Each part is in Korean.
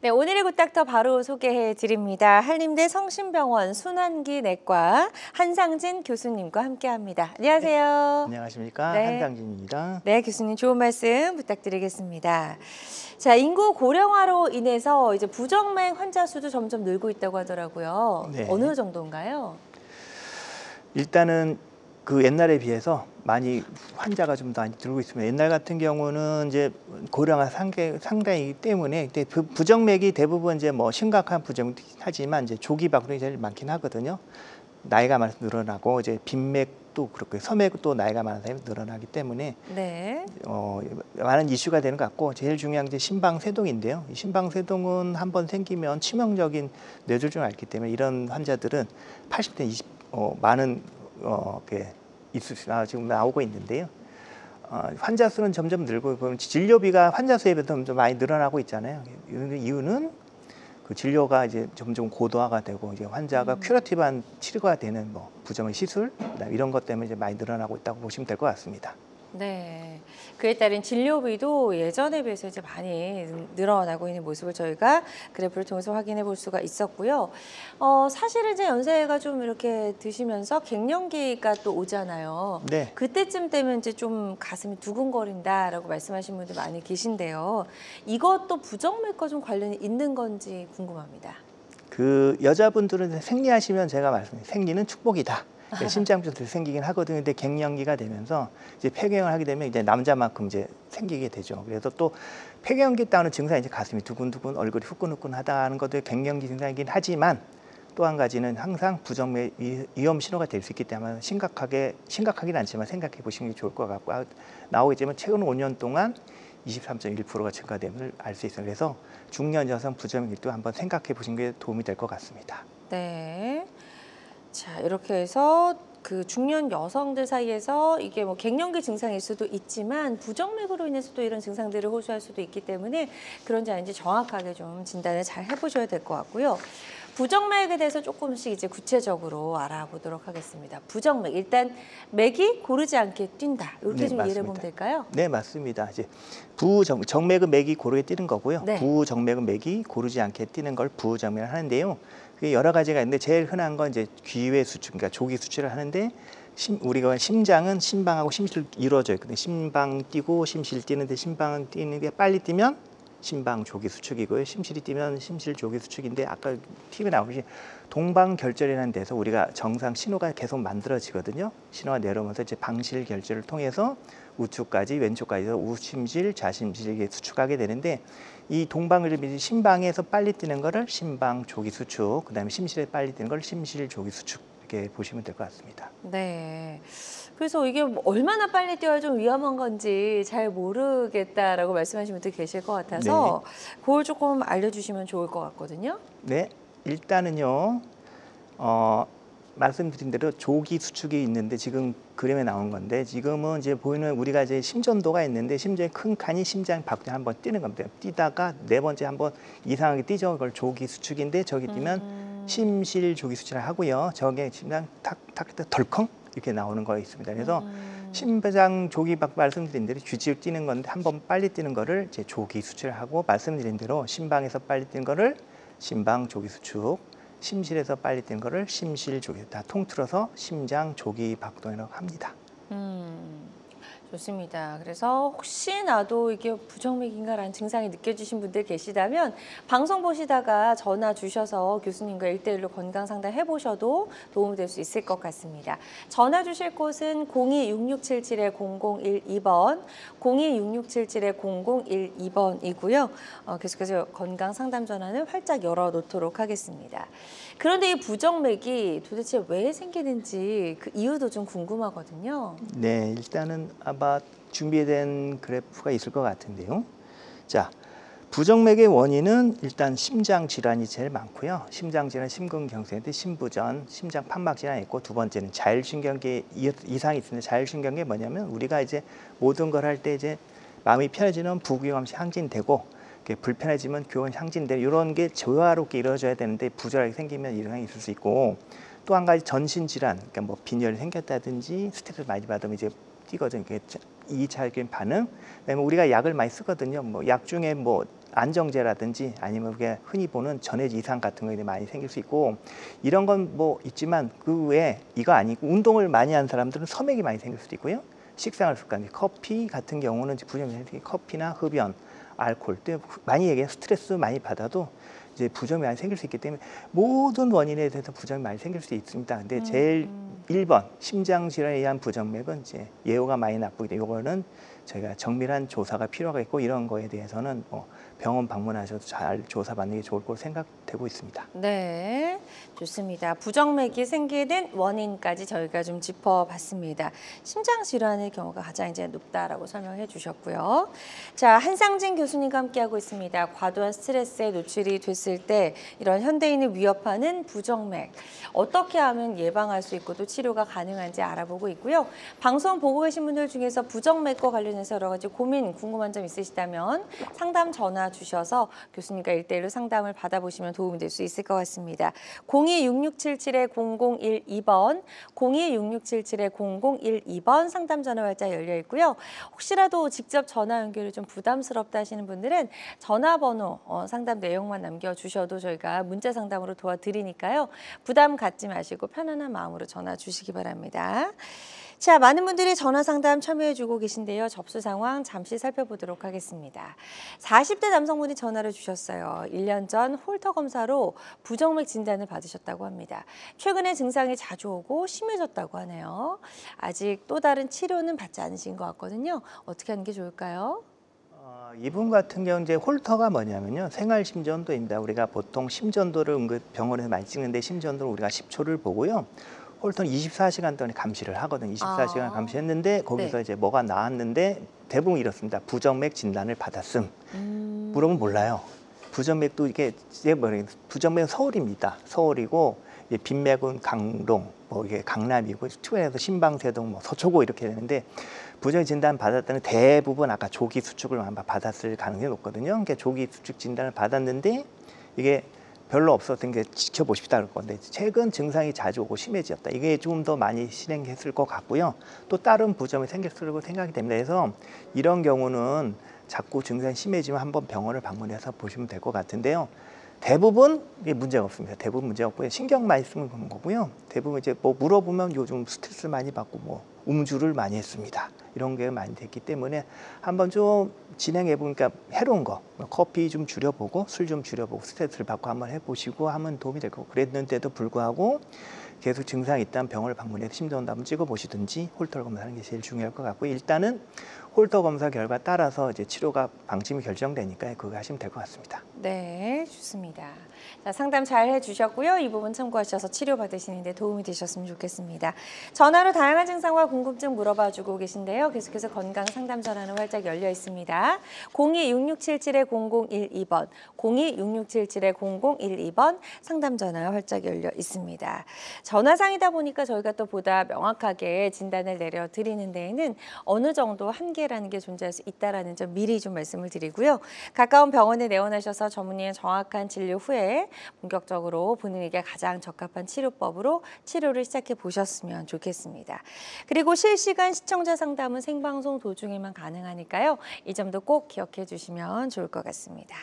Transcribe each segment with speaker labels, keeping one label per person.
Speaker 1: 네, 오늘의 굿닥터 바로 소개해 드립니다. 한림대 성심병원 순환기 내과 한상진 교수님과 함께합니다. 안녕하세요.
Speaker 2: 네, 안녕하십니까.
Speaker 1: 네.
Speaker 2: 한상진입니다.
Speaker 1: 네, 교수님 좋은 말씀 부탁드리겠습니다. 자, 인구 고령화로 인해서 이제 부정맥 환자 수도 점점 늘고 있다고 하더라고요.
Speaker 2: 네.
Speaker 1: 어느 정도인가요?
Speaker 2: 일단은 그 옛날에 비해서 많이 환자가 좀 많이 들고 있습니다. 옛날 같은 경우는 이제 고령화 상당이기 때문에 부정맥이 대부분 이제 뭐 심각한 부정하지만 이제 조기 박동이 제일 많긴 하거든요. 나이가 많아서 늘어나고 이제 빈맥도 그렇고 서맥도 나이가 많아서 늘어나기 때문에
Speaker 1: 네.
Speaker 2: 많은 이슈가 되는 것 같고 제일 중요한 게 심방세동인데요. 이 심방세동은 한번 생기면 치명적인 뇌졸중을 앓기 때문에 이런 환자들은 80대 20 많은 지금 나오고 있는데요. 환자 수는 점점 늘고 보면 진료비가 환자 수에 비해서 좀 많이 늘어나고 있잖아요. 이유는 그 진료가 이제 점점 고도화가 되고 이제 환자가 큐러티브한 치료가 되는 뭐 부정의 시술 이런 것 때문에 이제 많이 늘어나고 있다고 보시면 될 것 같습니다.
Speaker 1: 네, 그에 따른 진료비도 예전에 비해서 이제 많이 늘어나고 있는 모습을 저희가 그래프를 통해서 확인해 볼 수가 있었고요. 사실은 이제 연세가 좀 이렇게 드시면서 갱년기가 또 오잖아요.
Speaker 2: 네.
Speaker 1: 그때쯤 되면 이제 좀 가슴이 두근거린다라고 말씀하신 분들 많이 계신데요. 이것도 부정맥과 좀 관련이 있는 건지 궁금합니다.
Speaker 2: 그 여자분들은 생리하시면 제가 말씀드린 생리는 축복이다. 심장병들이 생기긴 하거든요. 근데 갱년기가 되면서 이제 폐경을 하게 되면 이제 남자만큼 이제 생기게 되죠. 그래서 또 폐경기 따는 증상이 이제 가슴이 두근두근, 얼굴이 후끈후끈하다는 것도 갱년기 증상이긴 하지만 또 한 가지는 항상 부정맥 위험 신호가 될 수 있기 때문에 심각하긴 않지만 생각해 보시는 게 좋을 것 같고 나오겠지만 최근 5년 동안 23.1%가 증가됨을 알 수 있어요. 그래서 중년 여성 부정맥도 한번 생각해 보시는 게 도움이 될 것 같습니다.
Speaker 1: 네. 자, 이렇게 해서 그 중년 여성들 사이에서 이게 뭐 갱년기 증상일 수도 있지만 부정맥으로 인해서도 이런 증상들을 호소할 수도 있기 때문에 그런지 아닌지 정확하게 좀 진단을 잘 해보셔야 될 것 같고요. 부정맥에 대해서 조금씩 이제 구체적으로 알아보도록 하겠습니다. 부정맥, 일단 맥이 고르지 않게 뛴다. 이렇게
Speaker 2: 네,
Speaker 1: 좀
Speaker 2: 맞습니다.
Speaker 1: 이해해 보면 될까요?
Speaker 2: 네, 맞습니다. 이제 정맥은 맥이 고르게 뛰는 거고요.
Speaker 1: 네.
Speaker 2: 부정맥은 맥이 고르지 않게 뛰는 걸 부정맥을 하는데요. 그게 여러 가지가 있는데 제일 흔한 건 이제 귀외 수축, 그러니까 조기 수축을 하는데 우리가 심장은 심방하고 심실 이루어져 있거든요. 심방 뛰고 심실 뛰는데 심방 뛰는 게 빨리 뛰면 심방 조기 수축이고요. 심실이 뛰면 심실 조기 수축인데 아까 TV에 나오듯이 동방결절이라는 데서 우리가 정상 신호가 계속 만들어지거든요. 신호가 내려오면서 이제 방실 결절을 통해서 우측까지 왼쪽까지서 우심실, 좌심실에 수축하게 되는데 이 동방결절이 심방에서 빨리 뛰는 거를 심방 조기 수축, 그다음에 심실에 빨리 뛰는 걸 심실 조기 수축 이렇게 보시면 될 것 같습니다.
Speaker 1: 네. 그래서 이게 얼마나 빨리 뛰어야 좀 위험한 건지 잘 모르겠다라고 말씀하시는 분들 계실 것 같아서 그걸 조금 알려주시면 좋을 것 같거든요.
Speaker 2: 네, 일단은요. 말씀드린 대로 조기 수축이 있는데 지금 그림에 나온 건데 지금은 이제 보이는 우리가 이제 심전도가 있는데 심장이 큰 칸이 심장 밖에 한번 뛰는 겁니다. 뛰다가 네 번째 한번 이상하게 뛰죠. 그걸 조기 수축인데 저기 뛰면 심실 조기 수축을 하고요. 저게 심장 탁탁 덜컹 이렇게 나오는 거 있습니다. 그래서 심장 조기 말씀드린 대로 규칙을 뛰는 건데 한번 빨리 뛰는 거를 이제 조기 수축을 하고 말씀드린 대로 심방에서 빨리 뛰는 거를 심방 조기 수축. 심실에서 빨리 뛴 거를 심실 조기 다 통틀어서 심장 조기 박동이라고 합니다.
Speaker 1: 좋습니다. 그래서 혹시나도 이게 부정맥인가라는 증상이 느껴지신 분들 계시다면 방송 보시다가 전화 주셔서 교수님과 1대1로 건강 상담 해보셔도 도움이 될 수 있을 것 같습니다. 전화 주실 곳은 02-6677-0012번, 02-6677-0012번이고요. 계속해서 건강 상담 전화는 활짝 열어놓도록 하겠습니다. 그런데 이 부정맥이 도대체 왜 생기는지 그 이유도 좀 궁금하거든요.
Speaker 2: 네, 일단은 아마 준비된 그래프가 있을 것 같은데요. 자, 부정맥의 원인은 일단 심장 질환이 제일 많고요. 심장 질환, 심근경색인데 심부전, 심장 판막 질환이 있고 두 번째는 자율신경계 이상이 있는데 자율신경계 뭐냐면 우리가 이제 모든 걸 할 때 이제 마음이 편해지는 부귀감시 항진되고 불편해지면 그건 향진돼 이런 게 조화롭게 이루어져야 되는데 부조하게 생기면 이런 상황이 있을 수 있고 또 한 가지 전신 질환 그러니까 뭐 빈혈이 생겼다든지 스트레스를 많이 받으면 이제 띄거든. 이게 2차적인 반응. 그다음에 우리가 약을 많이 쓰거든요. 뭐 약 중에 뭐 안정제라든지 아니면 우리가 흔히 보는 전해 이상 같은 거 많이 생길 수 있고 이런 건 뭐 있지만 그 외에 이거 아니고 운동을 많이 하는 사람들은 섬액이 많이 생길 수도 있고요. 식생활 습관, 커피 같은 경우는 부정맥 커피나 흡연, 알코올 또 많이 얘기해 스트레스 많이 받아도 이제 부정이 많이 생길 수 있기 때문에 모든 원인에 대해서 부정이 많이 생길 수 있습니다. 근데 제일 1번 심장 질환에 의한 부정맥은 이제 예후가 많이 나쁘기 때문에 이거는 저희가 정밀한 조사가 필요하겠고 이런 거에 대해서는 뭐 병원 방문하셔도 잘 조사받는 게 좋을 걸로 생각되고 있습니다.
Speaker 1: 네, 좋습니다. 부정맥이 생기는 원인까지 저희가 좀 짚어봤습니다. 심장 질환의 경우가 가장 이제 높다라고 설명해 주셨고요. 자, 한상진 교수님과 함께하고 있습니다. 과도한 스트레스에 노출이 됐을 때 이런 현대인을 위협하는 부정맥 어떻게 하면 예방할 수 있고 또 치료가 가능한지 알아보고 있고요. 방송 보고 계신 분들 중에서 부정맥과 관련해서 여러 가지 고민, 궁금한 점 있으시다면 상담 전화 주셔서 교수님과 1대1로 상담을 받아보시면 도움이 될 수 있을 것 같습니다. 02-6677-0012번, 02-6677-0012번 상담 전화 활짝 열려 있고요. 혹시라도 직접 전화 연결이 좀 부담스럽다 하시는 분들은 전화번호, 상담 내용만 남겨주셔도 저희가 문자 상담으로 도와드리니까요. 부담 갖지 마시고 편안한 마음으로 전화 주시기 바랍니다. 자, 많은 분들이 전화 상담 참여해주고 계신데요. 접수 상황 잠시 살펴보도록 하겠습니다. 40대 남성분이 전화를 주셨어요. 1년 전 홀터 검사로 부정맥 진단을 받으셨다고 합니다. 최근에 증상이 자주 오고 심해졌다고 하네요. 아직 또 다른 치료는 받지 않으신 것 같거든요. 어떻게 하는 게 좋을까요?
Speaker 2: 이분 같은 경우 이제 홀터가 뭐냐면요. 생활 심전도입니다. 우리가 보통 심전도를 병원에서 많이 찍는데 심전도를 우리가 10초를 보고요. 홀터는 24시간 동안 감시를 하거든요. 24시간 감시했는데 거기서
Speaker 1: 네.
Speaker 2: 이제 뭐가 나왔는데 대부분 이렇습니다. 부정맥 진단을 받았음. 물어보면 몰라요. 부정맥도 이게 부정맥은 서울입니다. 서울이고 빈맥은 강동, 뭐 이게 강남이고 투에서 신방세동, 뭐 서초고 이렇게 되는데 부정 진단 받았다는 대부분 아까 조기 수축을 아마 받았을 가능성이 높거든요. 그러니까 조기 수축 진단을 받았는데 이게 별로 없었던 게 지켜보십시다 그럴 건데 최근 증상이 자주 오고 심해졌다. 이게 좀 더 많이 실행했을 것 같고요. 또 다른 부정이 생겼을 거라고 생각이 됩니다. 그래서 이런 경우는 자꾸 증상이 심해지면 한번 병원을 방문해서 보시면 될 것 같은데요. 대부분 문제가 없습니다. 대부분 문제가 없고요. 신경 많이 쓰는 거고요. 대부분 이제 뭐 물어보면 요즘 스트레스 많이 받고 뭐 음주를 많이 했습니다. 이런 게 많이 됐기 때문에 한번 좀 진행해 보니까 해로운 거 커피 좀 줄여보고 술 좀 줄여보고 스트레스를 받고 한번 해보시고 하면 도움이 될 거고 그랬는데도 불구하고 계속 증상이 있다면 병원을 방문해서 심전도 한번 찍어보시든지 홀터 검사하는 게 제일 중요할 것 같고 일단은 홀터 검사 결과 따라서 이제 치료가 방침이 결정되니까 그거 하시면 될 것 같습니다.
Speaker 1: 네, 좋습니다. 자, 상담 잘 해주셨고요. 이 부분 참고하셔서 치료받으시는데 도움이 되셨으면 좋겠습니다. 전화로 다양한 증상과 궁금증 물어봐주고 계신데요. 계속해서 건강 상담 전화는 활짝 열려 있습니다. 02-6677-0012번, 02-6677-0012번 상담 전화 활짝 열려 있습니다. 전화상이다 보니까 저희가 또 보다 명확하게 진단을 내려드리는 데에는 어느 정도 한계라는 게 존재할 수 있다는 점 미리 좀 말씀을 드리고요. 가까운 병원에 내원하셔서 전문의의 정확한 진료 후에 본격적으로 본인에게 가장 적합한 치료법으로 치료를 시작해 보셨으면 좋겠습니다. 그리고 실시간 시청자 상담은 생방송 도중에만 가능하니까요. 이 점도 꼭 기억해 주시면 좋을 것 같습니다.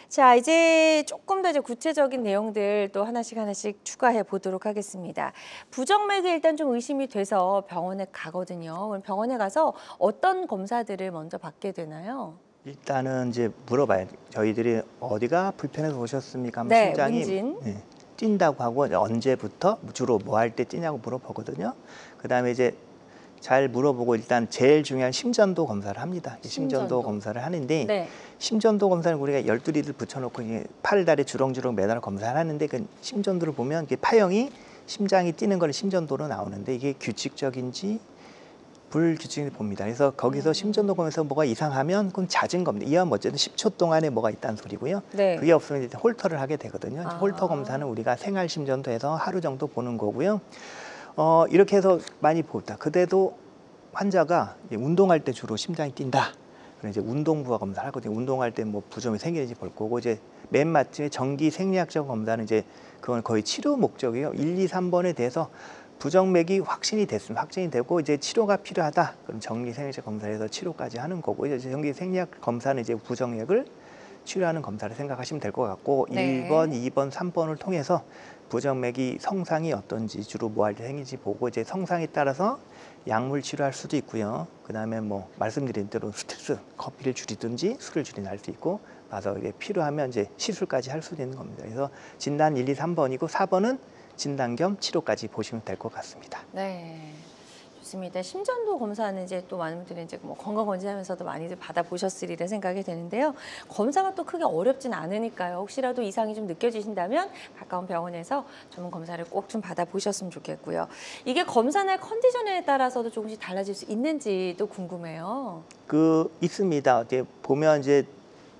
Speaker 1: 자, 이제 조금 더 이제 구체적인 내용들 또 하나씩 추가해 보도록 하겠습니다. 부정맥이 일단 좀 의심이 돼서 병원에 가거든요. 그럼 병원에 가서 어떤 검사들을 먼저 받게 되나요?
Speaker 2: 일단은 이제 물어봐요. 저희들이 어디가 불편해서 오셨습니까?
Speaker 1: 네,
Speaker 2: 심장이
Speaker 1: 문진.
Speaker 2: 뛴다고 하고 언제부터 주로 뭐 할 때 뛰냐고 물어보거든요. 그다음에 이제 잘 물어보고 일단 제일 중요한 심전도 검사를 합니다. 심전도 검사를 하는데
Speaker 1: 네.
Speaker 2: 심전도 검사는 우리가 열두리를 붙여놓고 팔, 다리 주렁주렁 매달아 검사를 하는데 그 심전도를 보면 이게 파형이 심장이 뛰는 걸 심전도로 나오는데 이게 규칙적인지 불규칙인지 봅니다. 그래서 거기서 심전도 검사에서 뭐가 이상하면 그건 잦은 겁니다. 이하면 어쨌든 10초 동안에 뭐가 있다는 소리고요.
Speaker 1: 네.
Speaker 2: 그게 없으면 이제 홀터를 하게 되거든요. 홀터 검사는 우리가 생활 심전도에서 하루 정도 보는 거고요. 이렇게 해서 많이 보다. 그래도 환자가 운동할 때 주로 심장이 뛴다. 그럼 이제 운동부하 검사를 하거든요. 운동할 때 뭐 부종이 생기는지 볼 거고 이제 맨 마지막에 정기 생리학적 검사는 이제 그건 거의 치료 목적이에요. 1, 2, 3번에 대해서 부정맥이 확신이 됐으면 확진이 되고 이제 치료가 필요하다. 그럼 정기 생리학적 검사에서 치료까지 하는 거고 이제 정기 생리학 검사는 이제 부정맥을 치료하는 검사를 생각하시면 될 것 같고
Speaker 1: 네.
Speaker 2: 1번, 2번, 3번을 통해서 부정맥이 성상이 어떤지 주로 뭐 할 때 생기는지 보고 이제 성상에 따라서 약물 치료할 수도 있고요. 그다음에 뭐 말씀드린 대로 스트레스, 커피를 줄이든지 술을 줄이든 할 수 있고 봐서 이게 필요하면 이제 시술까지 할 수도 있는 겁니다. 그래서 진단 1, 2, 3번이고 4번은 진단 겸 치료까지 보시면 될 것 같습니다.
Speaker 1: 네. 좋습니다. 심전도 검사는 이제 또 많은 분들이 이제 뭐 건강검진하면서도 많이들 받아보셨으리라 생각이 되는데요. 검사가 또 크게 어렵진 않으니까요. 혹시라도 이상이 좀 느껴지신다면 가까운 병원에서 전문 검사를 꼭 좀 받아보셨으면 좋겠고요. 이게 검사나 컨디션에 따라서도 조금씩 달라질 수 있는지도 궁금해요.
Speaker 2: 있습니다. 이제 보면 이제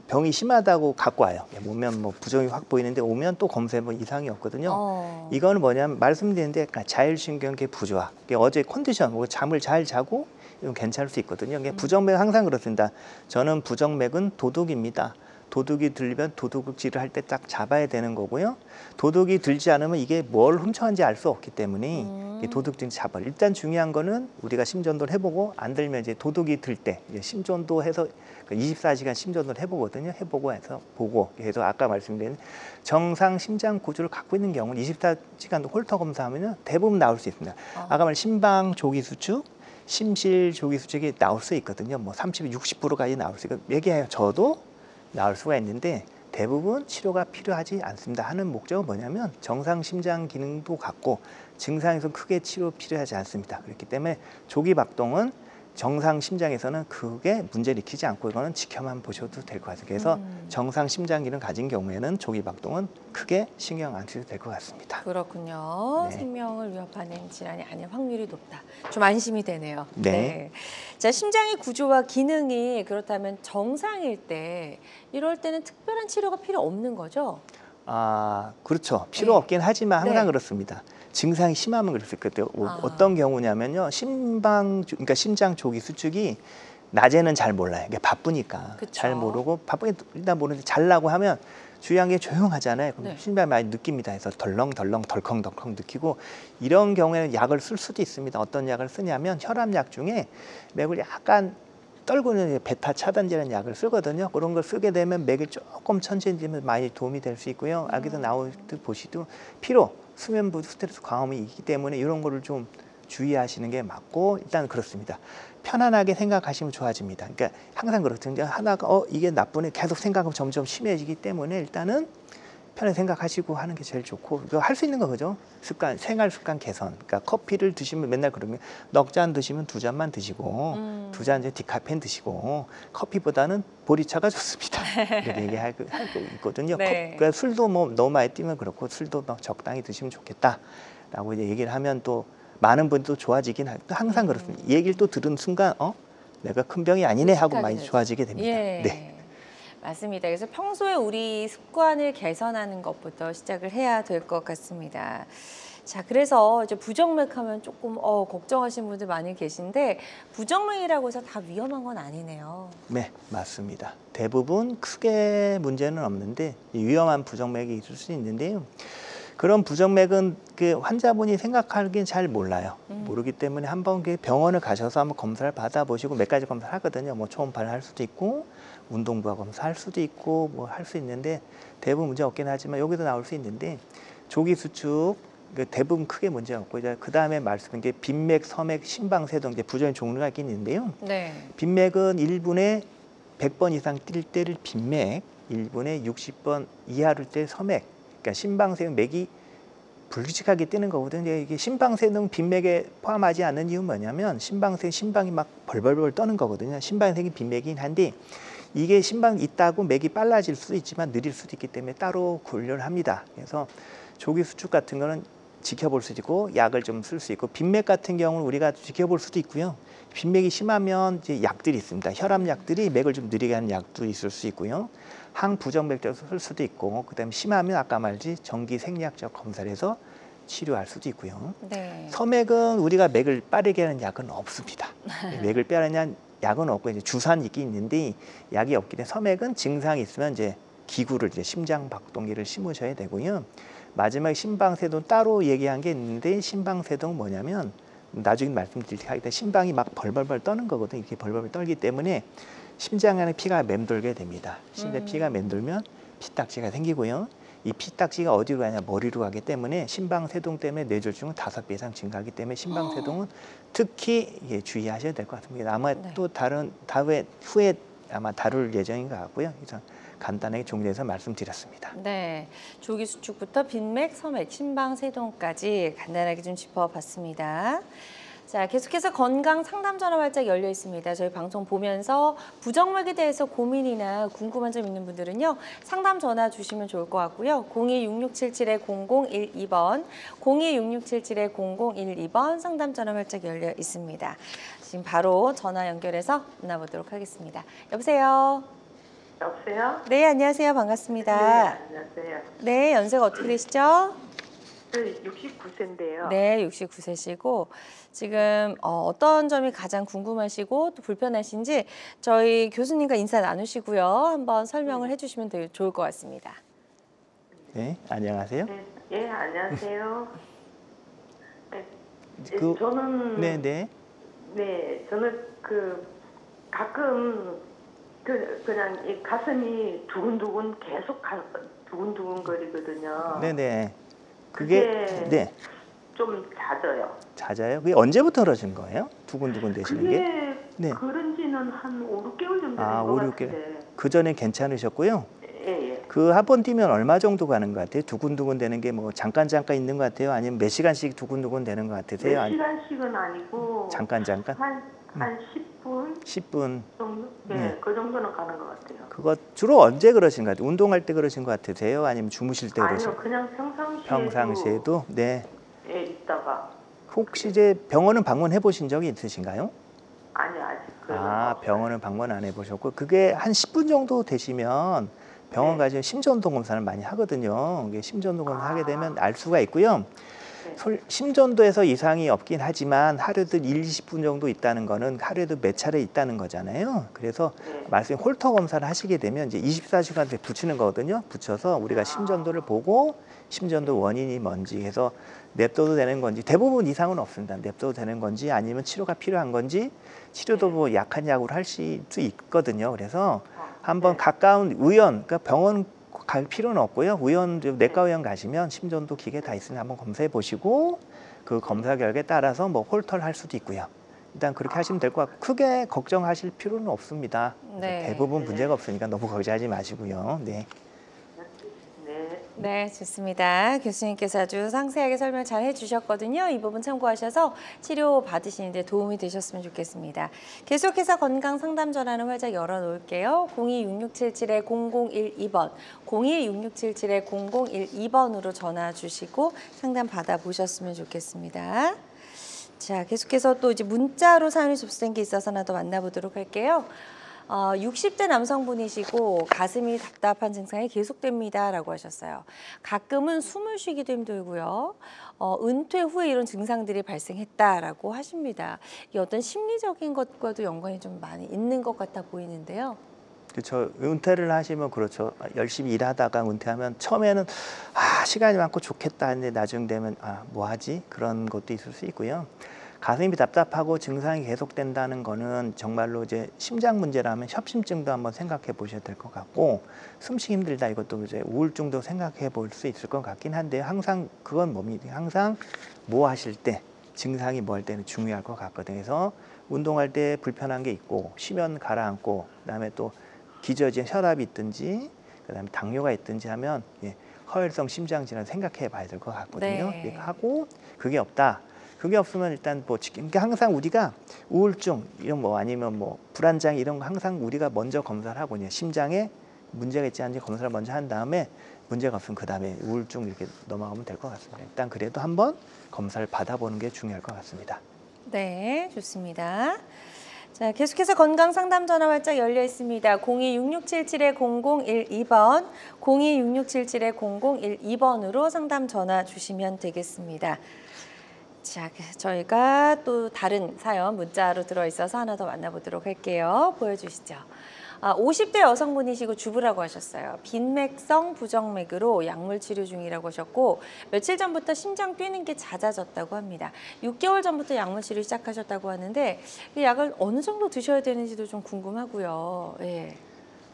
Speaker 2: 병이 심하다고 갖고 와요. 오면 뭐 부종이 확 보이는데 오면 또 검사해보면 이상이 없거든요. 이거는 뭐냐면 말씀드렸는데 자율신경계 부조화. 어제 컨디션, 뭐 잠을 잘 자고 이건 괜찮을 수 있거든요. 부정맥 항상 그렇습니다. 저는 부정맥은 도둑입니다. 도둑이 들리면 도둑질을 할 때 딱 잡아야 되는 거고요. 도둑이 들지 않으면 이게 뭘 훔쳐간지 알 수 없기 때문에 도둑질 잡아. 일단 중요한 거는 우리가 심전도를 해보고 안 들면 이제 도둑이 들 때 심전도 해서 24시간 심전도를 해보거든요. 해보고 해서 보고 해서 아까 말씀드린 정상 심장 구조를 갖고 있는 경우는 24시간 홀터 검사하면 대부분 나올 수 있습니다. 아까 말한 심방 조기 수축, 심실 조기 수축이 나올 수 있거든요. 뭐 30, 60%까지 나올 수 있고 얘기해요. 저도 나올 수가 있는데 대부분 치료가 필요하지 않습니다. 하는 목적은 뭐냐면 정상 심장 기능도 갖고 증상에서 크게 치료 필요하지 않습니다. 그렇기 때문에 조기 박동은 정상 심장에서는 크게 문제를 일으키지 않고 이거는 지켜만 보셔도 될 것 같아요. 그래서 정상 심장 기능 가진 경우에는 조기 박동은 크게 신경 안 쓰셔도 될 것 같습니다.
Speaker 1: 그렇군요.
Speaker 2: 네.
Speaker 1: 생명을 위협하는 질환이 아닐 확률이 높다. 좀 안심이 되네요.
Speaker 2: 네.
Speaker 1: 자, 심장의 구조와 기능이 그렇다면 정상일 때 이럴 때는 특별한 치료가 필요 없는 거죠?
Speaker 2: 그렇죠. 필요
Speaker 1: 네.
Speaker 2: 없긴 하지만 항상
Speaker 1: 네.
Speaker 2: 그렇습니다. 증상이 심하면 그럴 수 있거든요. 어떤 경우냐면요. 그러니까 심장 조기 수축이 낮에는 잘 몰라요. 이게 바쁘니까
Speaker 1: 그쵸.
Speaker 2: 잘 모르고 바쁘다 모르는데 잘라고 하면 주의한 게 조용하잖아요. 그럼
Speaker 1: 네.
Speaker 2: 심장이 많이 느낍니다. 해서 덜렁덜렁 덜컹덜컹 느끼고 이런 경우에는 약을 쓸 수도 있습니다. 어떤 약을 쓰냐면 혈압약 중에 맥을 약간 떨구는 베타 차단제라는 약을 쓰거든요. 그런 걸 쓰게 되면 맥을 조금 천천히 되면 많이 도움이 될 수 있고요. 여기서 나올 때 보시도 피로, 수면부 스트레스 강함이 있기 때문에 이런 거를 좀 주의하시는 게 맞고 일단 그렇습니다. 편안하게 생각하시면 좋아집니다. 그러니까 항상 그렇거든요. 하나가 이게 나쁘네 계속 생각하면 점점 심해지기 때문에 일단은 편하게 생각하시고 하는 게 제일 좋고 할 수 있는 거 그죠? 습관, 생활 습관 개선. 그러니까 커피를 드시면 맨날 그러면 넉 잔 드시면 2잔만 드시고 2잔 이제 디카페인 드시고 커피보다는 보리차가 좋습니다. 이렇게 얘기하고 있거든요.
Speaker 1: 네.
Speaker 2: 그러니까 술도 뭐 너무 많이 뛰면 그렇고 술도 막 적당히 드시면 좋겠다라고 이제 얘기를 하면 또 많은 분도 좋아지긴 항상 그렇습니다. 이 얘기를 또 들은 순간 내가 큰 병이 아니네 하고 많이
Speaker 1: 되죠.
Speaker 2: 좋아지게 됩니다.
Speaker 1: 예.
Speaker 2: 네.
Speaker 1: 맞습니다. 그래서 평소에 우리 습관을 개선하는 것부터 시작을 해야 될 것 같습니다. 자, 그래서 이제 부정맥 하면 조금 걱정하시는 분들 많이 계신데 부정맥이라고 해서 다 위험한 건 아니네요.
Speaker 2: 네, 맞습니다. 대부분 크게 문제는 없는데 위험한 부정맥이 있을 수 있는데요. 그런 부정맥은 그 환자분이 생각하기엔 잘 몰라요. 모르기 때문에 한번 병원을 가셔서 한번 검사를 받아보시고 몇 가지 검사를 하거든요. 뭐 초음파를 할 수도 있고 운동부하 검사 할 수도 있고 뭐 할 수 있는데 대부분 문제 없긴 하지만 여기도 나올 수 있는데 조기 수축 대부분 크게 문제 없고 이제 그 다음에 말씀드린 게 빈맥, 서맥, 심방세동 이제 부종의 종류가 있긴 있는데요.
Speaker 1: 네.
Speaker 2: 빈맥은 1분에 100번 이상 뛸 때를 빈맥, 1분에 60번 이하를 때 서맥. 그러니까 심방세동 맥이 불규칙하게 뛰는 거거든요. 이게 심방세동 빈맥에 포함하지 않는 이유는 뭐냐면 심방이 막 벌벌벌 떠는 거거든요. 심방세동이 빈맥이긴 한데 이게 심방 있다고 맥이 빨라질 수도 있지만 느릴 수도 있기 때문에 따로 분류를 합니다. 그래서 조기 수축 같은 거는 지켜볼 수도 있고 약을 좀 쓸 수 있고 빈맥 같은 경우는 우리가 지켜볼 수도 있고요. 빈맥이 심하면 이제 약들이 있습니다. 혈압약들이 맥을 좀 느리게 하는 약도 있을 수 있고요. 항부정맥제로 쓸 수도 있고 그다음에 심하면 아까 말지 정기 생리학적 검사를 해서 치료할 수도 있고요.
Speaker 1: 네.
Speaker 2: 서맥은 우리가 맥을 빠르게 하는 약은 없습니다. 맥을 빠르냐 약은 없고 이제 주사는 있긴 있는데 약이 없기 때문에 섬액은 증상이 있으면 이제 기구를 이제 심장 박동기를 심으셔야 되고요. 마지막에 심방세동 따로 얘기한 게 있는데 심방세동 뭐냐면 나중에 말씀드릴 하기 때문에 심방이 막 벌벌벌 떠는 거거든요. 이렇게 벌벌벌 떨기 때문에 심장 안에 피가 맴돌게 됩니다. 심장에 피가 맴돌면 피딱지가 생기고요. 이 피딱지가 어디로 가냐 머리로 가기 때문에 심방세동 때문에 뇌졸중은 5배 이상 증가하기 때문에 심방세동은 특히 주의하셔야 될 것 같습니다. 아마
Speaker 1: 네.
Speaker 2: 또 다른 후에 아마 다룰 예정인 것 같고요. 그래서 간단하게 정리해서 말씀드렸습니다.
Speaker 1: 네, 조기 수축부터 빈맥, 섬액, 심방세동까지 간단하게 좀 짚어봤습니다. 자, 계속해서 건강 상담 전화 활짝 열려 있습니다. 저희 방송 보면서 부정맥에 대해서 고민이나 궁금한 점 있는 분들은요. 상담 전화 주시면 좋을 것 같고요. 026677-0012번, 026677-0012번 상담 전화 활짝 열려 있습니다. 지금 바로 전화 연결해서 만나보도록 하겠습니다. 여보세요?
Speaker 3: 여보세요?
Speaker 1: 네, 안녕하세요. 반갑습니다.
Speaker 3: 네, 안녕하세요.
Speaker 1: 네, 연세가 어떻게 되시죠?
Speaker 3: 저 69세인데요.
Speaker 1: 네, 69세시고 지금 어떤 점이 가장 궁금하시고 또 불편하신지 저희 교수님과 인사 나누시고요. 한번 설명을 해주시면 좋을 것 같습니다.
Speaker 2: 네, 안녕하세요.
Speaker 3: 네, 예, 안녕하세요. 네, 저는
Speaker 2: 네.
Speaker 3: 저는 가끔 그냥 이 가슴이 두근두근 계속 두근두근 거리거든요.
Speaker 2: 네네.
Speaker 3: 그게
Speaker 2: 네.
Speaker 3: 좀 잦아요.
Speaker 2: 잦아요? 그게 언제부터 그러신 거예요? 두근두근 되시는 게?
Speaker 3: 그게
Speaker 2: 네.
Speaker 3: 그런 지는 한 5, 6개월 정도 된 것
Speaker 2: 5, 6개월.
Speaker 3: 같은데.
Speaker 2: 그 전에 괜찮으셨고요.
Speaker 3: 예.
Speaker 2: 그 한 번 뛰면 얼마 정도 가는 것 같아요? 두근두근 되는 게 뭐 잠깐 있는 것 같아요? 아니면 몇 시간씩 두근두근 되는 것 같으세요?
Speaker 3: 몇 시간씩은 아니고
Speaker 2: 잠깐?
Speaker 3: 한 10분
Speaker 2: 10분.
Speaker 3: 정도? 네,
Speaker 2: 네.
Speaker 3: 그 정도는 가는 것 같아요.
Speaker 2: 그거 주로 언제 그러신 것 같아요? 운동할 때 그러신 것 같으세요? 아니면 주무실 때 그러신
Speaker 3: 아니요,
Speaker 2: 것
Speaker 3: 그냥
Speaker 2: 같아요?
Speaker 3: 평상시에도
Speaker 2: 평상시에도? 네.
Speaker 3: 예, 있다가
Speaker 2: 혹시 이제 병원은 방문해 보신 적이 있으신가요?
Speaker 3: 아니요, 아직 그런 건 없어요.
Speaker 2: 병원은 방문 안 해보셨고 그게 한 10분 정도 되시면 병원
Speaker 3: 네.
Speaker 2: 가시면 심전도 검사를 많이 하거든요. 이게 심전도 검사 하게 되면
Speaker 3: 아.
Speaker 2: 알 수가 있고요.
Speaker 3: 네.
Speaker 2: 심전도에서 이상이 없긴 하지만 하루에도 1, 20분 정도 있다는 거는 하루에도 몇 차례 있다는 거잖아요. 그래서
Speaker 3: 네.
Speaker 2: 말씀 홀터 검사를 하시게 되면 이제 24시간 붙이는 거거든요. 붙여서 우리가 심전도를 보고 심전도 원인이 뭔지 해서 냅둬도 되는 건지 대부분 이상은 없습니다. 냅둬도 되는 건지 아니면 치료가 필요한 건지 치료도 뭐 약한 약으로 할 수 있거든요. 그래서 한번
Speaker 3: 네.
Speaker 2: 가까운 의원, 그러니까 병원 갈 필요는 없고요. 내과 의원 가시면 심전도 기계 다 있으니 한번 검사해 보시고 그 검사 결과에 따라서 뭐 홀터를 할 수도 있고요. 일단 그렇게 하시면 될 것 같고 크게 걱정하실 필요는 없습니다.
Speaker 1: 네.
Speaker 2: 대부분 문제가 없으니까 너무 걱정하지 마시고요. 네.
Speaker 3: 네.
Speaker 1: 네, 좋습니다. 교수님께서 아주 상세하게 설명 잘 해주셨거든요. 이 부분 참고하셔서 치료 받으시는데 도움이 되셨으면 좋겠습니다. 계속해서 건강 상담 전화는 활짝 열어놓을게요. 026677-0012번, 026677-0012번으로 전화 주시고 상담 받아보셨으면 좋겠습니다. 자, 계속해서 또 이제 문자로 사연이 접수된 게 있어서 하나 더 만나보도록 할게요. 60대 남성분이시고 가슴이 답답한 증상이 계속됩니다라고 하셨어요. 가끔은 숨을 쉬기도 힘들고요. 은퇴 후에 이런 증상들이 발생했다라고 하십니다. 이 어떤 심리적인 것과도 연관이 좀 많이 있는 것 같아 보이는데요.
Speaker 2: 그렇죠. 은퇴를 하시면 그렇죠. 열심히 일하다가 은퇴하면 처음에는 시간이 많고 좋겠다 했는데 나중 되면 뭐 하지? 그런 것도 있을 수 있고요. 가슴이 답답하고 증상이 계속된다는 거는 정말로 이제 심장 문제라면 협심증도 한번 생각해 보셔야 될 것 같고 숨쉬기 힘들다 이것도 이제 우울증도 생각해 볼 수 있을 것 같긴 한데 항상 그건 뭡니까? 항상 뭐 하실 때 증상이 뭐 할 때는 중요할 것 같거든요. 그래서 운동할 때 불편한 게 있고 쉬면 가라앉고 그다음에 또 기저질 혈압이 있든지 그다음에 당뇨가 있든지 하면 허혈성 심장 질환 생각해 봐야 될 것 같거든요.
Speaker 1: 네.
Speaker 2: 하고 그게 없다. 그게 없으면 일단 그러니까 항상 우리가 우울증 이런 뭐 아니면 뭐 불안장 이런 거 항상 우리가 먼저 검사를 하고 심장에 문제가 있지 않은지 검사를 먼저 한 다음에 문제가 없으면 그 다음에 우울증 이렇게 넘어가면 될 것 같습니다. 일단 그래도 한번 검사를 받아보는 게 중요할 것 같습니다.
Speaker 1: 네, 좋습니다. 자, 계속해서 건강 상담 전화 활짝 열려 있습니다. 026677-0012번, 026677-0012번으로 상담 전화 주시면 되겠습니다. 자, 저희가 또 다른 사연 문자로 들어있어서 하나 더 만나보도록 할게요. 보여주시죠. 50대 여성분이시고 주부라고 하셨어요. 빈맥성 부정맥으로 약물 치료 중이라고 하셨고 며칠 전부터 심장 뛰는 게 잦아졌다고 합니다. 6개월 전부터 약물 치료 시작하셨다고 하는데 이 약을 어느 정도 드셔야 되는지도 좀 궁금하고요. 예.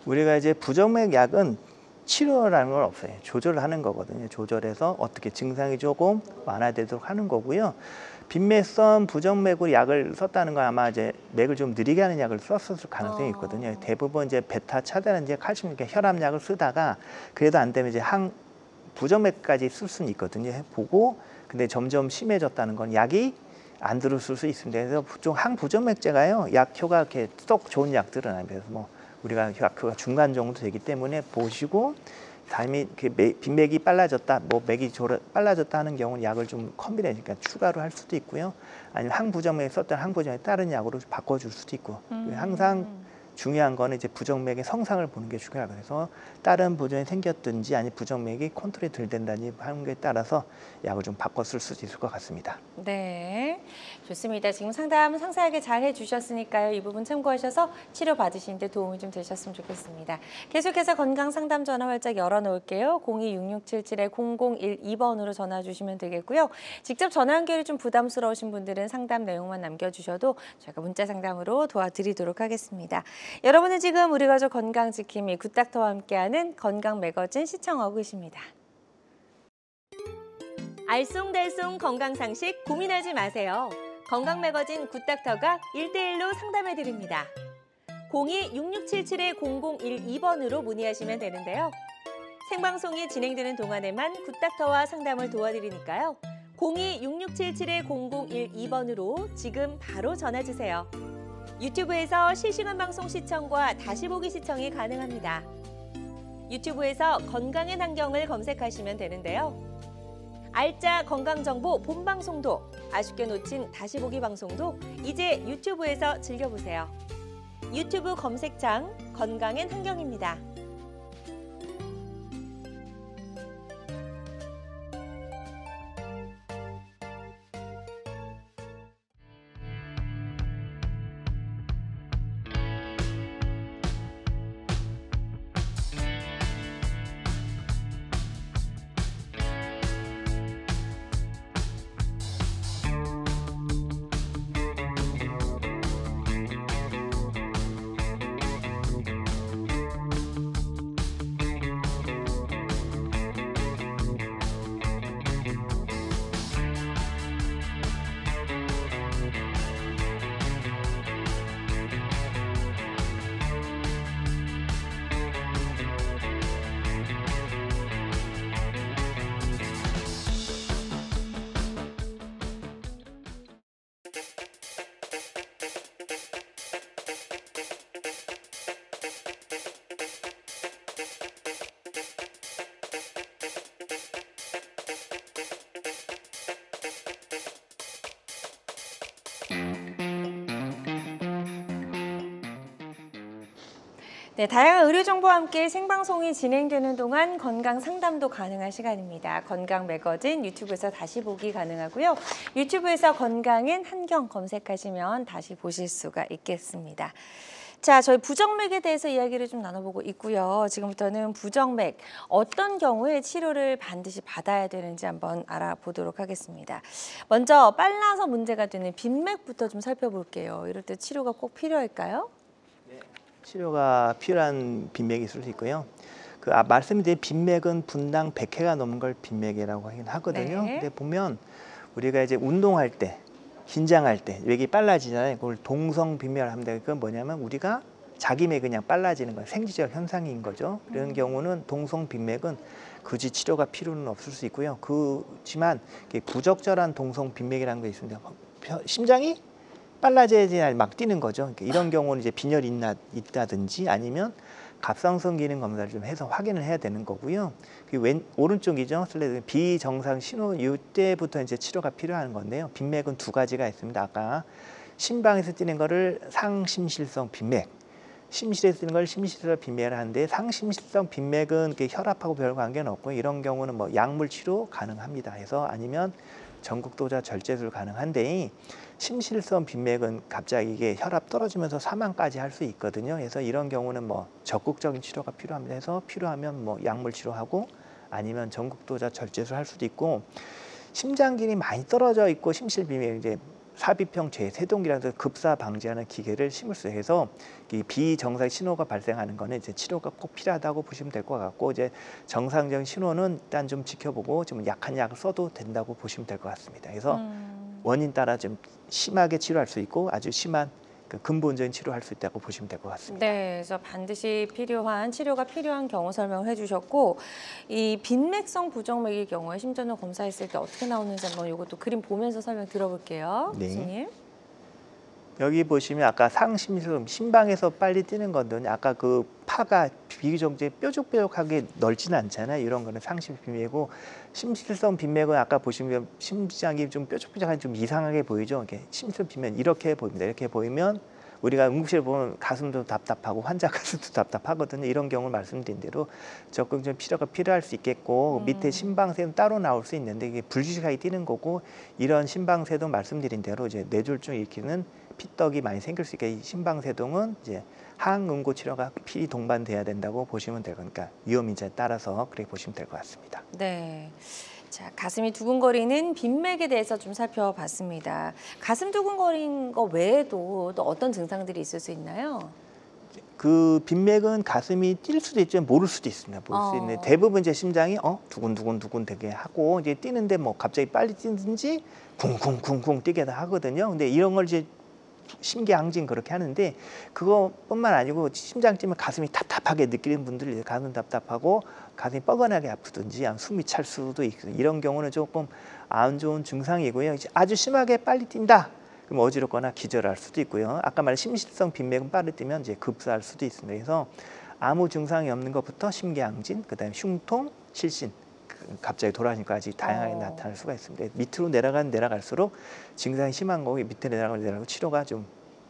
Speaker 2: 우리가 이제 부정맥 약은 치료라는 건 없어요. 조절을 하는 거거든요. 조절해서 어떻게 증상이 조금 완화되도록 하는 거고요. 빈맥성 부정맥으로 약을 썼다는 건 아마 이제 맥을 좀 느리게 하는 약을 썼을 가능성이 있거든요. 대부분 이제 베타 차단한 이제 칼슘 이렇게 혈압약을 쓰다가 그래도 안 되면 이제 부정맥까지 쓸 수는 있거든요. 보고 근데 점점 심해졌다는 건 약이 안 들어쓸 수 있습니다. 그래서 보통 항부정맥제가요 약효가 이렇게 썩 좋은 약들은 아니에요. 그래서 뭐 우리가 약효가 중간 정도 되기 때문에 보시고 다음에 빈맥이 빨라졌다, 뭐 맥이 빨라졌다 하는 경우는 약을 좀 컨비네이션, 그러니까 추가로 할 수도 있고요. 아니면 항부정맥에 썼던 항부정맥 다른 약으로 바꿔줄 수도 있고. 항상 중요한 거는 이제 부정맥의 성상을 보는 게 중요하고 그래서 다른 부정이 생겼든지 아니 부정맥이 컨트롤이 덜 된다니 하는 거에 따라서 약을 좀 바꿔 쓸 수도 있을 것 같습니다.
Speaker 1: 네, 좋습니다. 지금 상담 상세하게 잘 해주셨으니까요. 이 부분 참고하셔서 치료 받으시는데 도움이 좀 되셨으면 좋겠습니다. 계속해서 건강 상담 전화 활짝 열어놓을게요. 026677-0012번으로 전화 주시면 되겠고요. 직접 전화 연결이 좀 부담스러우신 분들은 상담 내용만 남겨주셔도 저희가 문자 상담으로 도와드리도록 하겠습니다. 여러분은 지금 우리 가족 건강지킴이 굿닥터와 함께하는 건강 매거진 시청하고 계십니다. 알쏭달쏭 건강상식 고민하지 마세요. 건강 매거진 굿닥터가 1대1로 상담해드립니다. 02-6677-0012번으로 문의하시면 되는데요. 생방송이 진행되는 동안에만 굿닥터와 상담을 도와드리니까요. 02-6677-0012번으로 지금 바로 전화주세요. 유튜브에서 실시간 방송 시청과 다시 보기 시청이 가능합니다. 유튜브에서 건강의 환경을 검색하시면 되는데요. 알짜 건강정보 본방송도, 아쉽게 놓친 다시 보기 방송도 이제 유튜브에서 즐겨보세요. 유튜브 검색창 건강엔 환경입니다. 네, 다양한 의료 정보와 함께 생방송이 진행되는 동안 건강 상담도 가능한 시간입니다. 건강 매거진 유튜브에서 다시 보기 가능하고요. 유튜브에서 건강엔 한경 검색하시면 다시 보실 수가 있겠습니다. 자, 저희 부정맥에 대해서 이야기를 좀 나눠보고 있고요. 지금부터는 부정맥, 어떤 경우에 치료를 반드시 받아야 되는지 한번 알아보도록 하겠습니다. 먼저 빨라서 문제가 되는 빈맥부터 좀 살펴볼게요. 이럴 때 치료가 꼭 필요할까요?
Speaker 2: 치료가 필요한 빈맥이 있을 수 있고요. 말씀드린 빈맥은 분당 100회가 넘은 걸 빈맥이라고 하긴 하거든요.
Speaker 1: 네.
Speaker 2: 근데 보면 우리가 이제 운동할 때, 긴장할 때 맥이 빨라지잖아요. 그걸 동성 빈맥을 합니다. 그건 뭐냐면 우리가 자기 맥이 그냥 빨라지는 거예요. 생리적 현상인 거죠. 그런 경우는 동성 빈맥은 굳이 치료가 필요는 없을 수 있고요. 그렇지만 부적절한 동성 빈맥이라는 게 있습니다. 심장이 빨라져야지 막 뛰는 거죠. 이런 경우는 이제 빈혈이 있다든지 아니면 갑상선 기능 검사를 좀 해서 확인을 해야 되는 거고요. 오른쪽이죠. 비정상 신호 이때부터 이제 치료가 필요한 건데요. 빈맥은 두 가지가 있습니다. 아까 심방에서 뛰는 거를 상심실성 빈맥, 심실에서 뛰는 걸 심실성 빈맥을 하는데 상심실성 빈맥은 혈압하고 별 관계는 없고 이런 경우는 뭐 약물 치료 가능합니다. 해서 아니면 전극도자 절제술 가능한데 심실성 빈맥은 갑자기 이게 혈압 떨어지면서 사망까지 할 수 있거든요. 그래서 이런 경우는 뭐 적극적인 치료가 필요합니다. 해서 필요하면 뭐 약물 치료하고 아니면 전극도자 절제술 할 수도 있고 심장기능이 많이 떨어져 있고 심실 빈맥 이제 삽입형 제세동기라는 급사 방지하는 기계를 심을 수 해서 이 비정상 신호가 발생하는 거는 이제 치료가 꼭 필요하다고 보시면 될 것 같고 이제 정상적인 신호는 일단 좀 지켜보고 좀 약한 약을 써도 된다고 보시면 될 것 같습니다. 그래서 원인 따라 좀 심하게 치료할 수 있고 아주 심한 그 근본적인 치료할 수 있다고 보시면 될 것 같습니다.
Speaker 1: 네, 그래서 반드시 필요한 치료가 필요한 경우 설명을 해주셨고 이 빈맥성 부정맥일 경우에 심전도 검사했을 때 어떻게 나오는지 한번 이것도 그림 보면서 설명 들어볼게요,
Speaker 2: 네.
Speaker 1: 교수님.
Speaker 2: 여기 보시면 아까 상심실성 심방에서 빨리 뛰는 건데 아까 그 파가 비교적 뾰족뾰족하게 넓지는 않잖아요. 이런 거는 상심 빈맥이고 심실성 빈맥은 아까 보시면 심장이 좀 뾰족뾰족한 좀 이상하게 보이죠. 이렇게 심실성 빈맥 이렇게 보입니다. 이렇게 보이면 우리가 응급실에 보면 가슴도 답답하고 환자 가슴도 답답하거든요. 이런 경우를 말씀드린 대로 적극적인 치료가 필요할 수 있겠고 밑에 심방세는 따로 나올 수 있는데 이게 불규칙하게 뛰는 거고 이런 심방세도 말씀드린 대로 이제 뇌졸중 일으키는 피떡이 많이 생길 수 있게 이 심방세동은 이제 항응고 치료가 필히 동반돼야 된다고 보시면 될 거니까 위험 인자에 따라서 그렇게 보시면 될 것 같습니다.
Speaker 1: 네. 자, 가슴이 두근거리는 빈맥에 대해서 좀 살펴봤습니다. 가슴 두근거리는 거 외에도 또 어떤 증상들이 있을 수 있나요?
Speaker 2: 그 빈맥은 가슴이 뛸 수도 있지만 모를 수도 있습니다. 모를 수 있는데 대부분 이제 심장이 두근두근 되게 하고 이제 뛰는데 뭐 갑자기 빨리 뛰든지 쿵쿵쿵쿵 뛰게 하거든요. 근데 이런 걸 이제 심기항진 그렇게 하는데 그것뿐만 아니고 심장 뛰면 가슴이 답답하게 느끼는 분들이 가슴 답답하고 가슴이 뻐근하게 아프든지 숨이 찰 수도 있고 이런 경우는 조금 안 좋은 증상이고요. 이제 아주 심하게 빨리 뛴다. 그럼 어지럽거나 기절할 수도 있고요. 아까 말한 심실성 빈맥은 빠르게 뛰면 이제 급사할 수도 있습니다. 그래서 아무 증상이 없는 것부터 심기항진, 그다음에 흉통, 실신, 갑자기 돌아가니까지 다양하게 나타날 수가 있습니다. 밑으로 내려갈수록 증상이 심한 거고 밑에 내려가고 치료가 좀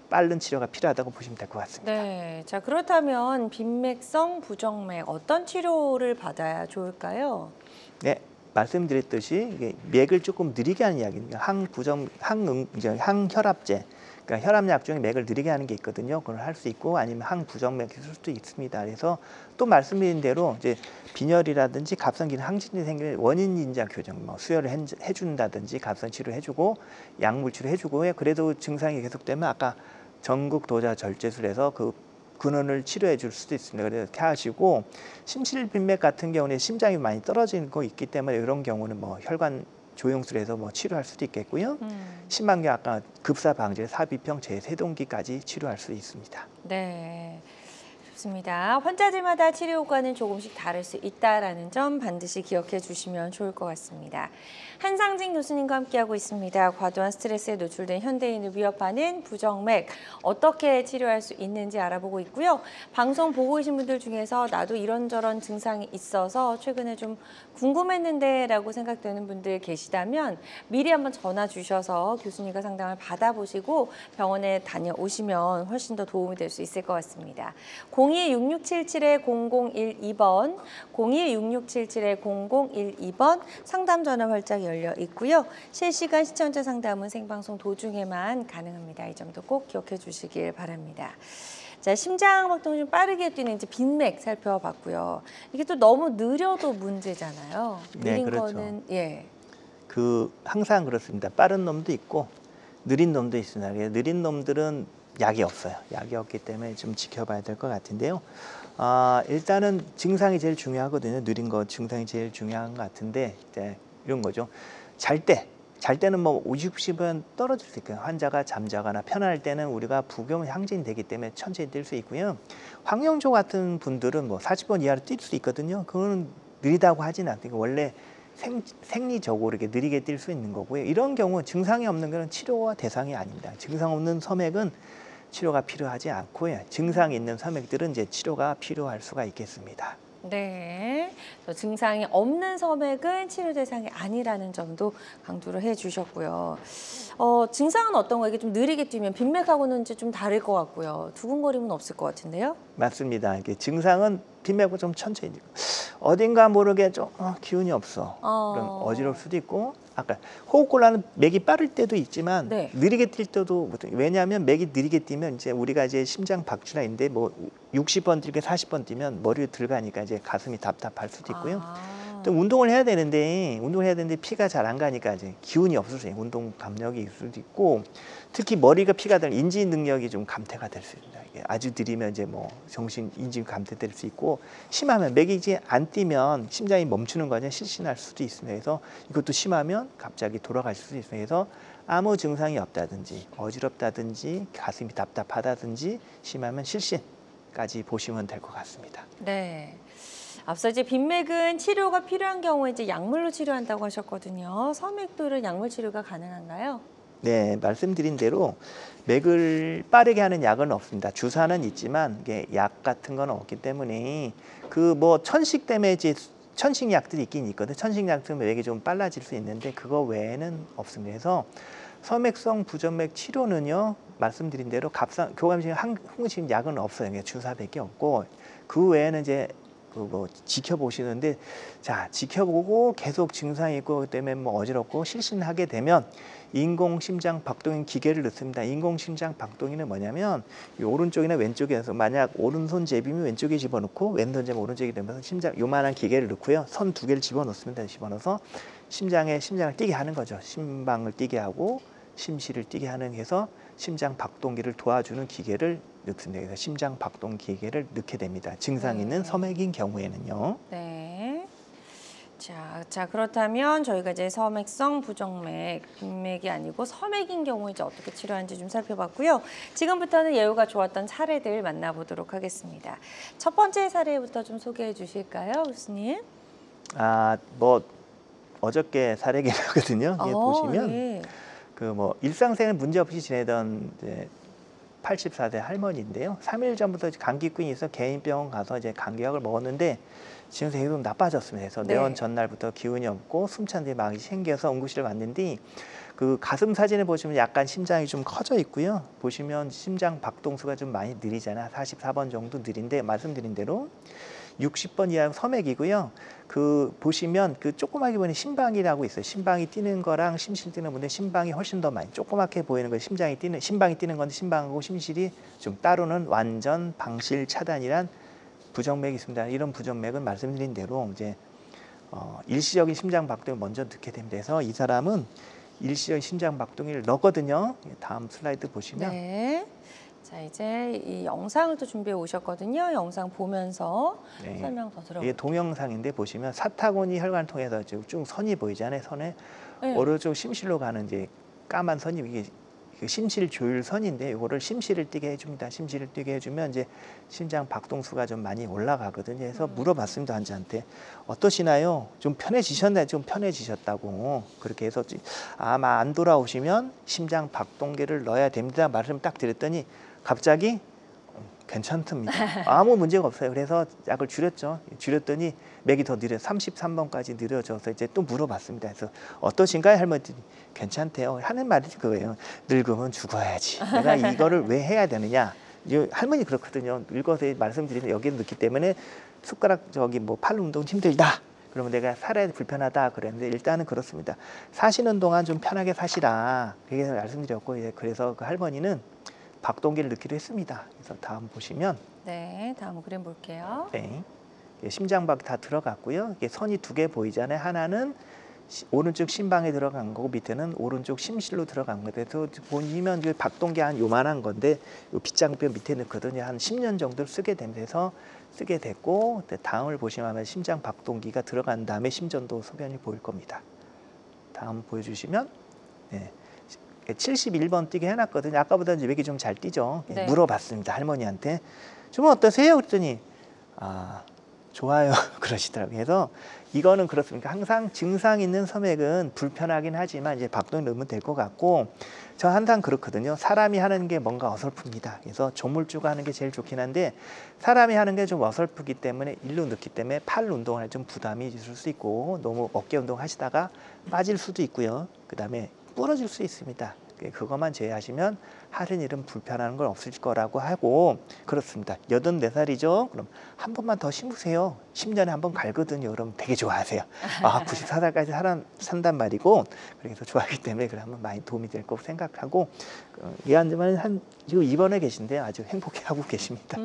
Speaker 2: 빠른 치료가 필요하다고 보시면 될 것 같습니다.
Speaker 1: 네, 자 그렇다면 빈맥성 부정맥 어떤 치료를 받아야 좋을까요?
Speaker 2: 네, 말씀드렸듯이 이게 맥을 조금 느리게 하는 약입니다. 항혈압제, 그러니까 혈압약 중에 맥을 느리게 하는 게 있거든요. 그걸 할 수 있고 아니면 항부정맥 쓸 수도 있습니다. 그래서 또 말씀드린 대로 이제 빈혈이라든지 갑상기능 항진이 생길 원인 인자 교정, 뭐 수혈을 해준다든지 갑상 치료 해주고 약물 치료 해주고 그래도 증상이 계속되면 아까 전극도자 절제술에서 그 근원을 치료해 줄 수도 있습니다. 그래서 이렇게 하시고 심실 빈맥 같은 경우는 심장이 많이 떨어지는 거 있기 때문에 이런 경우는 뭐 혈관 조영술에서 뭐 치료할 수도 있겠고요. 심한 게 아까 급사 방지 삽입형 제세동기까지 치료할 수 있습니다.
Speaker 1: 네. 좋습니다. 환자들마다 치료 효과는 조금씩 다를 수 있다는 점 반드시 기억해 주시면 좋을 것 같습니다. 한상진 교수님과 함께하고 있습니다. 과도한 스트레스에 노출된 현대인을 위협하는 부정맥 어떻게 치료할 수 있는지 알아보고 있고요. 방송 보고 계신 분들 중에서 나도 이런저런 증상이 있어서 최근에 좀 궁금했는데 라고 생각되는 분들 계시다면 미리 한번 전화 주셔서 교수님과 상담을 받아보시고 병원에 다녀오시면 훨씬 더 도움이 될 수 있을 것 같습니다. 02-6677-0012번, 02-6677-0012번 상담 전화 활짝 열려 있고요. 실시간 시청자 상담은 생방송 도중에만 가능합니다. 이 점도 꼭 기억해 주시길 바랍니다. 자, 심장 박동이 좀 빠르게 뛰는 이제 빈맥 살펴봤고요. 이게 또 너무 느려도 문제잖아요.
Speaker 2: 네,
Speaker 1: 느린
Speaker 2: 그렇죠.
Speaker 1: 거는 예.
Speaker 2: 그 항상 그렇습니다. 빠른 놈도 있고 느린 놈도 있습니다. 느린 놈들은 약이 없어요. 약이 없기 때문에 좀 지켜봐야 될 것 같은데요. 일단은 증상이 제일 중요하거든요. 느린 거 증상이 제일 중요한 것 같은데 이런 거죠. 잘 때는 뭐 50은 떨어질 수 있고요. 환자가 잠자거나 편안할 때는 우리가 부경은 항진이 되기 때문에 천천히 뛸 수 있고요. 황영조 같은 분들은 뭐 40번 이하로 뛸 수 있거든요. 그건 느리다고 하진 않고 원래 생리적으로 이렇게 느리게 뛸 수 있는 거고요. 이런 경우 증상이 없는 것은 치료와 대상이 아닙니다. 증상 없는 섬액은 치료가 필요하지 않고요. 증상이 있는 섬액들은 이제 치료가 필요할 수가 있겠습니다.
Speaker 1: 네, 증상이 없는 섬액은 치료 대상이 아니라는 점도 강조를 해주셨고요. 증상은 어떤 거? 이게 좀 느리게 뛰면 빈맥하고는 이제 좀 다를 것 같고요. 두근거림은 없을 것 같은데요?
Speaker 2: 맞습니다. 이게 증상은 빈맥고 좀 천천히 어딘가 모르게 좀 기운이 없어. 그럼 어지러울 수도 있고 아까 호흡곤란은 맥이 빠를 때도 있지만
Speaker 1: 네.
Speaker 2: 느리게 뛸 때도 왜냐하면 맥이 느리게 뛰면 이제 우리가 이제 심장 박주라인데 뭐 60번 뛰게 40번 뛰면 머리를 들어가니까 이제 가슴이 답답할 수도 있고요.
Speaker 1: 아.
Speaker 2: 또 운동을 해야 되는데 피가 잘 안 가니까 이제 기운이 없어서 운동 감력이 있을 수도 있고 특히 머리가 피가 들 인지 능력이 좀 감퇴가 될 수 있습니다. 이게 아주 느리면 이제 뭐 정신 인지 감퇴될 수 있고 심하면 맥이 이제 안 뛰면 심장이 멈추는 거냐 실신할 수도 있습니다. 그래서 이것도 심하면 갑자기 돌아갈 수도 있습니다. 그래서 아무 증상이 없다든지 어지럽다든지 가슴이 답답하다든지 심하면 실신까지 보시면 될 것 같습니다.
Speaker 1: 네. 앞서 이제 빈맥은 치료가 필요한 경우에 이제 약물로 치료한다고 하셨거든요. 섬액도는 약물 치료가 가능한가요?
Speaker 2: 네, 말씀드린 대로 맥을 빠르게 하는 약은 없습니다. 주사는 있지만 이게 약 같은 건 없기 때문에 그 뭐 천식 때문에 이제 천식 약들이 있긴 있거든요. 천식 약 때문에 맥이 좀 빨라질 수 있는데 그거 외에는 없습니다. 그래서 섬액성 부정맥 치료는요, 말씀드린 대로 교감식 항응식 약은 없어요. 그냥 주사밖에 없고 그 외에는 이제 뭐 지켜보시는데 자 지켜보고 계속 증상이 있고 그 때문에 뭐 어지럽고 실신하게 되면 인공심장 박동인 기계를 넣습니다. 인공심장 박동인은 뭐냐면 이 오른쪽이나 왼쪽에서 만약 오른손 제비면 왼쪽에 집어넣고 왼손 제비면 오른쪽에 되면서 심장 요만한 기계를 넣고요. 선 2개를 집어넣습니다. 집어넣어서 심장을 뛰게 하는 거죠. 심방을 뛰게 하고 심실을 뛰게 하는 해서 심장 박동기를 도와주는 기계를 넣습니다. 그래서 심장 박동 기계를 넣게 됩니다. 증상 있는 섬액인 경우에는요.
Speaker 1: 네. 자 그렇다면 저희가 이제 섬액성 부정맥, 빈맥이 아니고 섬액인 경우에 이제 어떻게 치료하는지 좀 살펴봤고요. 지금부터는 예후가 좋았던 사례들 만나보도록 하겠습니다. 첫 번째 사례부터 좀 소개해 주실까요, 교수님?
Speaker 2: 뭐 어저께 사례긴 하거든요. 보시면
Speaker 1: 예.
Speaker 2: 그 뭐 일상생활 문제 없이 지내던 이제 84세 할머니인데요. 3일 전부터 감기꾼이 있어 개인병원 가서 이제 감기약을 먹었는데 지금 계속 나빠졌습니다. 그래서
Speaker 1: 네.
Speaker 2: 내원 전날부터 기운이 없고 숨찬 데 막이 생겨서 응급실을 왔는데 그 가슴 사진을 보시면 약간 심장이 좀 커져 있고요. 보시면 심장 박동수가 좀 많이 느리잖아요. 44번 정도 느린데 말씀드린 대로 60번 이하 섬액이고요. 그 보시면 그 조그맣게 보이는 심방이라고 있어요. 심방이 뛰는 거랑 심실 뛰는 분들 심방이 훨씬 더 많이 조그맣게 보이는 거 심방이 뛰는 건데 심방하고 심실이 좀 따로는 완전 방실 차단이란 부정맥이 있습니다. 이런 부정맥은 말씀드린 대로 이제 일시적인 심장 박동을 먼저 넣게 됩니다. 그래서 이 사람은 일시적인 심장 박동기를 넣거든요. 다음 슬라이드 보시면
Speaker 1: 네. 자 이제 이 영상을 또 준비해 오셨거든요. 영상 보면서
Speaker 2: 네.
Speaker 1: 설명 더 들어볼게요.
Speaker 2: 이게 동영상인데 보시면 사타구니 혈관 통해서 쭉 선이 보이잖아요. 선에
Speaker 1: 네.
Speaker 2: 오른쪽 심실로 가는 이제 까만 선이 이게 심실 조율선인데 이거를 심실을 뛰게 해줍니다. 심실을 뛰게 해주면 이제 심장 박동수가 좀 많이 올라가거든요. 그래서 물어봤습니다. 환자한테 어떠시나요? 좀 편해지셨나요? 좀 편해지셨다고 그렇게 해서 아마 안 돌아오시면 심장 박동기를 넣어야 됩니다. 말씀 딱 드렸더니 갑자기 괜찮습니다. 아무 문제가 없어요. 그래서 약을 줄였죠. 줄였더니 맥이 더 느려 33번까지 느려져서 이제 또 물어봤습니다. 그래서 어떠신가요? 할머니 괜찮대요. 하는 말이 그거예요. 늙으면 죽어야지. 내가 이거를 왜 해야 되느냐? 할머니 그렇거든요. 늙어서 말씀드리는 여기를 넣기 때문에 숟가락 뭐 팔 운동 힘들다. 그러면 내가 살아야 불편하다 그랬는데 일단은 그렇습니다. 사시는 동안 좀 편하게 사시라. 그렇게 말씀드렸고 그래서 그 할머니는 박동기를 넣기로 했습니다. 그래서 다음 보시면
Speaker 1: 네, 다음 그림 볼게요.
Speaker 2: 네, 심장박 다 들어갔고요. 이게 선이 2개 보이잖아요. 하나는 오른쪽 심방에 들어간 거고 밑에는 오른쪽 심실로 들어간 거예요. 그래서 보시면 박동기 한 요만한 건데 요 빗장뼈 밑에 넣거든요. 한 10년 정도 쓰게 되면서 쓰게 됐고 다음을 보시면 심장 박동기가 들어간 다음에 심전도 소변이 보일 겁니다. 다음 보여주시면 네. 71번 뛰게 해놨거든요. 아까보다 이제 맥이 좀 잘 뛰죠.
Speaker 1: 네.
Speaker 2: 물어봤습니다. 할머니한테. 좀 어떠세요? 그랬더니 좋아요. 그러시더라고요. 그래서 이거는 그렇습니까? 항상 증상 있는 섬액은 불편하긴 하지만 이제 박동이 넣으면 될 것 같고 저 항상 그렇거든요. 사람이 하는 게 뭔가 어설픕니다. 그래서 조물주가 하는 게 제일 좋긴 한데 사람이 하는 게 좀 어설프기 때문에 일로 넣기 때문에 팔 운동을 할 좀 부담이 있을 수 있고 너무 어깨 운동 하시다가 빠질 수도 있고요. 그 다음에 부러질 수 있습니다. 그것만 제외하시면 하는 일은 불편한 건 없을 거라고 하고 그렇습니다. 84살이죠. 그럼 한 번만 더 심으세요. 10년에 한 번 갈거든요. 그럼 되게 좋아하세요. 94살까지 산단 말이고 그래서 좋아하기 때문에 그래 한번 많이 도움이 될 거고 생각하고 이한지만 지금 입원해 계신데 아주 행복해하고 계십니다.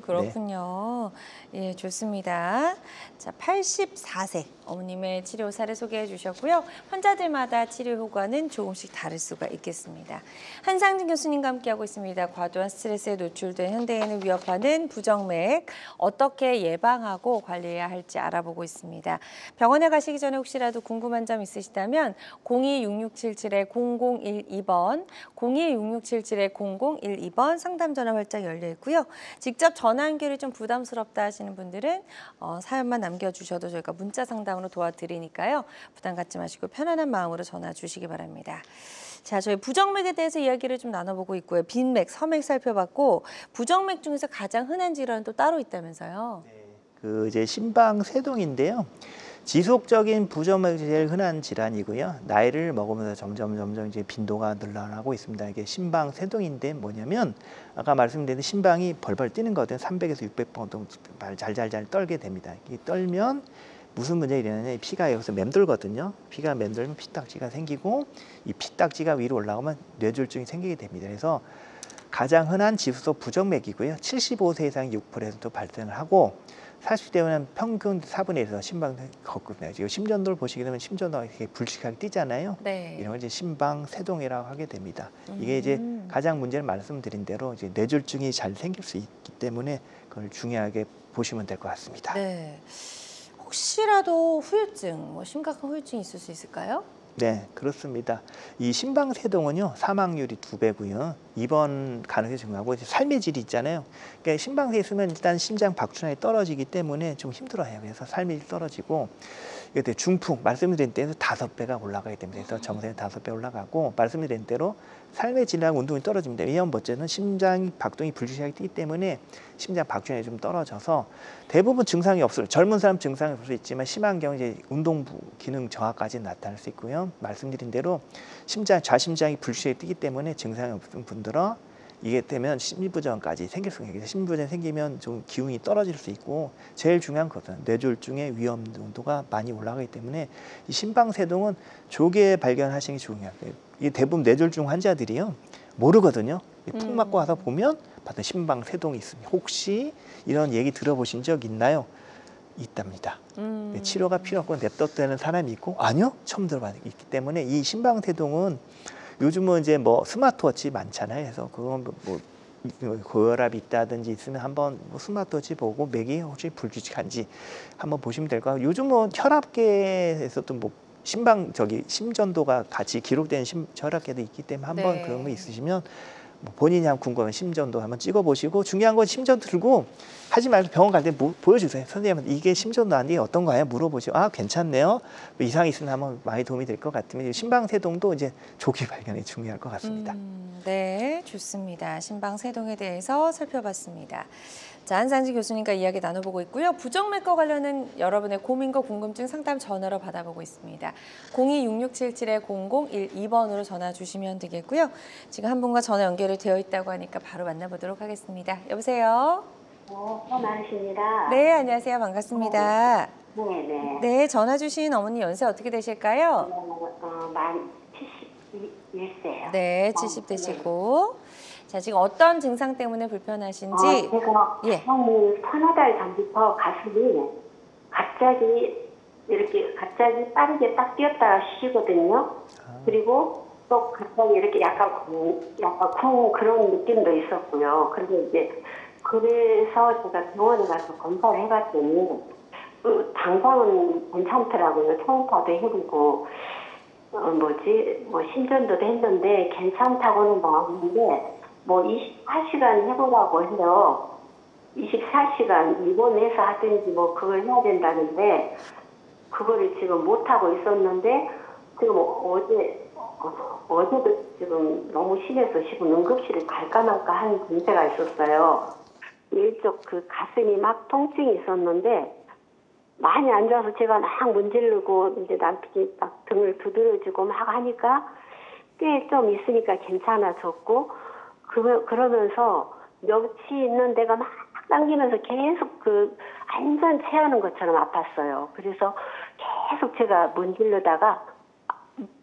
Speaker 1: 그렇군요. 네. 예, 좋습니다. 자, 84세 어머님의 치료 사례 소개해 주셨고요. 환자들마다 치료 효과는 조금씩 다를 수가 있겠습니다. 한상진 교수님과 함께하고 있습니다. 과도한 스트레스에 노출된 현대인을 위협하는 부정맥 어떻게 예방하고 관리해야 할지 알아보고 있습니다. 병원에 가시기 전에 혹시라도 궁금한 점 있으시다면 026677-0012번 026677-0012번 상담 전화 활짝 열려 있고요. 직접 전화 연결이 좀 부담스럽다 하시는 분들은 사연만 남겨주셔도 저희가 문자 상담으로 도와드리니까요. 부담 갖지 마시고 편안한 마음으로 전화 주시기 바랍니다. 자, 저희 부정맥에 대해서 이야기를 좀 나눠보고 있고요. 빈맥, 서맥 살펴봤고 부정맥 중에서 가장 흔한 질환은 또 따로 있다면서요.
Speaker 2: 네. 그 이제 심방세동인데요. 지속적인 부정맥이 제일 흔한 질환이고요. 나이를 먹으면서 점점 이제 빈도가 늘어나고 있습니다. 이게 심방세동인데 뭐냐면 아까 말씀드린 심방이 벌벌 뛰는 거든 300에서 600번 정도 잘잘잘 떨게 됩니다. 이 떨면 무슨 문제가 일어나냐? 피가 여기서 맴돌거든요. 피가 맴돌면 피딱지가 생기고 이 피딱지가 위로 올라가면 뇌졸중이 생기게 됩니다. 그래서 가장 흔한 지수소 부정맥이고요. 75세 이상 6% 발생을 하고 40대는 평균 4분의 1에서 심방 거꾸로요. 지금 심전도를 보시게 되면 심전도가 이렇게 불식하게 뛰잖아요.
Speaker 1: 네.
Speaker 2: 이런 걸 이제 심방세동이라고 하게 됩니다. 이게 이제 가장 문제를 말씀드린 대로 이제 뇌졸중이 잘 생길 수 있기 때문에 그걸 중요하게 보시면 될 것 같습니다.
Speaker 1: 네. 혹시라도 후유증, 심각한 후유증이 있을 수 있을까요?
Speaker 2: 네, 그렇습니다. 이 심방세동은요, 사망률이 2배고요. 입원 가능성이 증가하고 삶의 질이 있잖아요. 그러니까 심방세 있으면 일단 심장 박춘환이 떨어지기 때문에 좀 힘들어해요. 그래서 삶의 질이 떨어지고 이때 중풍 말씀드린 대로 5배가 올라가게 됩니다. 그래서 정상이 5배 올라가고 말씀드린 대로 삶의 질이랑 운동이 떨어집니다. 왜냐하면 번째는 심장 박동이 불규칙하게 뛰기 때문에 심장 박준이 좀 떨어져서 대부분 증상이 없어요. 젊은 사람 증상이 없을 수 있지만 심한 경우 이제 운동부 기능 저하까지 나타날 수 있고요. 말씀드린 대로 좌심장이 불규칙하게 뛰기 때문에 증상이 없는 분들은 이게 되면 심리부전까지 생길 수가 있어요. 심리부전이 생기면 좀 기운이 떨어질 수 있고 제일 중요한 것은 뇌졸중의 위험 정도가 많이 올라가기 때문에 이 심방세동은 조기에 발견하시는 게 중요해요. 이게 대부분 뇌졸중 환자들이요 모르거든요. 톡 맞고 와서 보면 받은 심방세동이 있습니다. 혹시 이런 얘기 들어보신 적 있나요? 있답니다. 치료가 필요 없고 냅뒀다는 사람이 있고 아니요 처음 들어봤기 때문에 이 심방세동은 요즘은 이제 뭐 스마트워치 많잖아요. 그래서 그건 뭐 고혈압이 있다든지 있으면 한번 뭐 스마트워치 보고 맥이 혹시 불규칙한지 한번 보시면 될 것 같고 요즘은 혈압계에서도 뭐 심전도가 같이 기록된 혈압계도 있기 때문에 한번
Speaker 1: 네.
Speaker 2: 그런 거 있으시면 뭐 본인이 한번 궁금하면 심전도 한번 찍어보시고 중요한 건 심전도 들고 하지 말고 병원 갈 때 보여주세요. 선생님한테 이게 심전도 아니에요. 어떤 거예요? 물어보시고 아 괜찮네요. 뭐 이상이 있으면 한번 많이 도움이 될 것 같으면 심방세동도 이제 조기 발견이 중요할 것 같습니다.
Speaker 1: 네, 좋습니다. 심방세동에 대해서 살펴봤습니다. 자, 한상진 교수님과 이야기 나눠보고 있고요. 부정맥과 관련된 여러분의 고민과 궁금증 상담 전화로 받아보고 있습니다. 026677-0012번으로 전화 주시면 되겠고요. 지금 한 분과 전화 연결이 되어 있다고 하니까 바로 만나보도록 하겠습니다. 여보세요?
Speaker 3: 많으십니다.
Speaker 1: 네, 안녕하세요. 반갑습니다.
Speaker 3: 네네.
Speaker 1: 네, 전화 주신 어머니 연세 어떻게 되실까요?
Speaker 3: 만 71세요.
Speaker 1: 네, 70대시고. 자, 지금 어떤 증상 때문에 불편하신지.
Speaker 3: 제가
Speaker 1: 예.
Speaker 3: 한 서너 달 전부터 가슴이 갑자기 빠르게 딱 뛰었다가 쉬거든요. 그리고 또 갑자기 이렇게 약간 쿵 그런 느낌도 있었고요. 그래서 제가 병원에 가서 검사를 해봤더니 당장은 괜찮더라고요. 초음파도 해보고 심전도도 했는데 괜찮다고는 나왔는데 24시간 해보라고 해요. 24시간 입원해서 하든지 그걸 해야 된다는데 그거를 지금 못하고 있었는데 지금 어제도 지금 너무 심해서 지금 응급실에 갈까 말까 하는 증세가 있었어요. 일쪽 그 가슴이 막 통증이 있었는데 많이 안 좋아서 제가 막 문지르고 이제 남편이 막 등을 두드려주고 막 하니까 꽤 좀 있으니까 괜찮아졌고 그러면서 명치 있는 데가 막 당기면서 계속 그 완전 체하는 것처럼 아팠어요. 그래서 계속 제가 문지르다가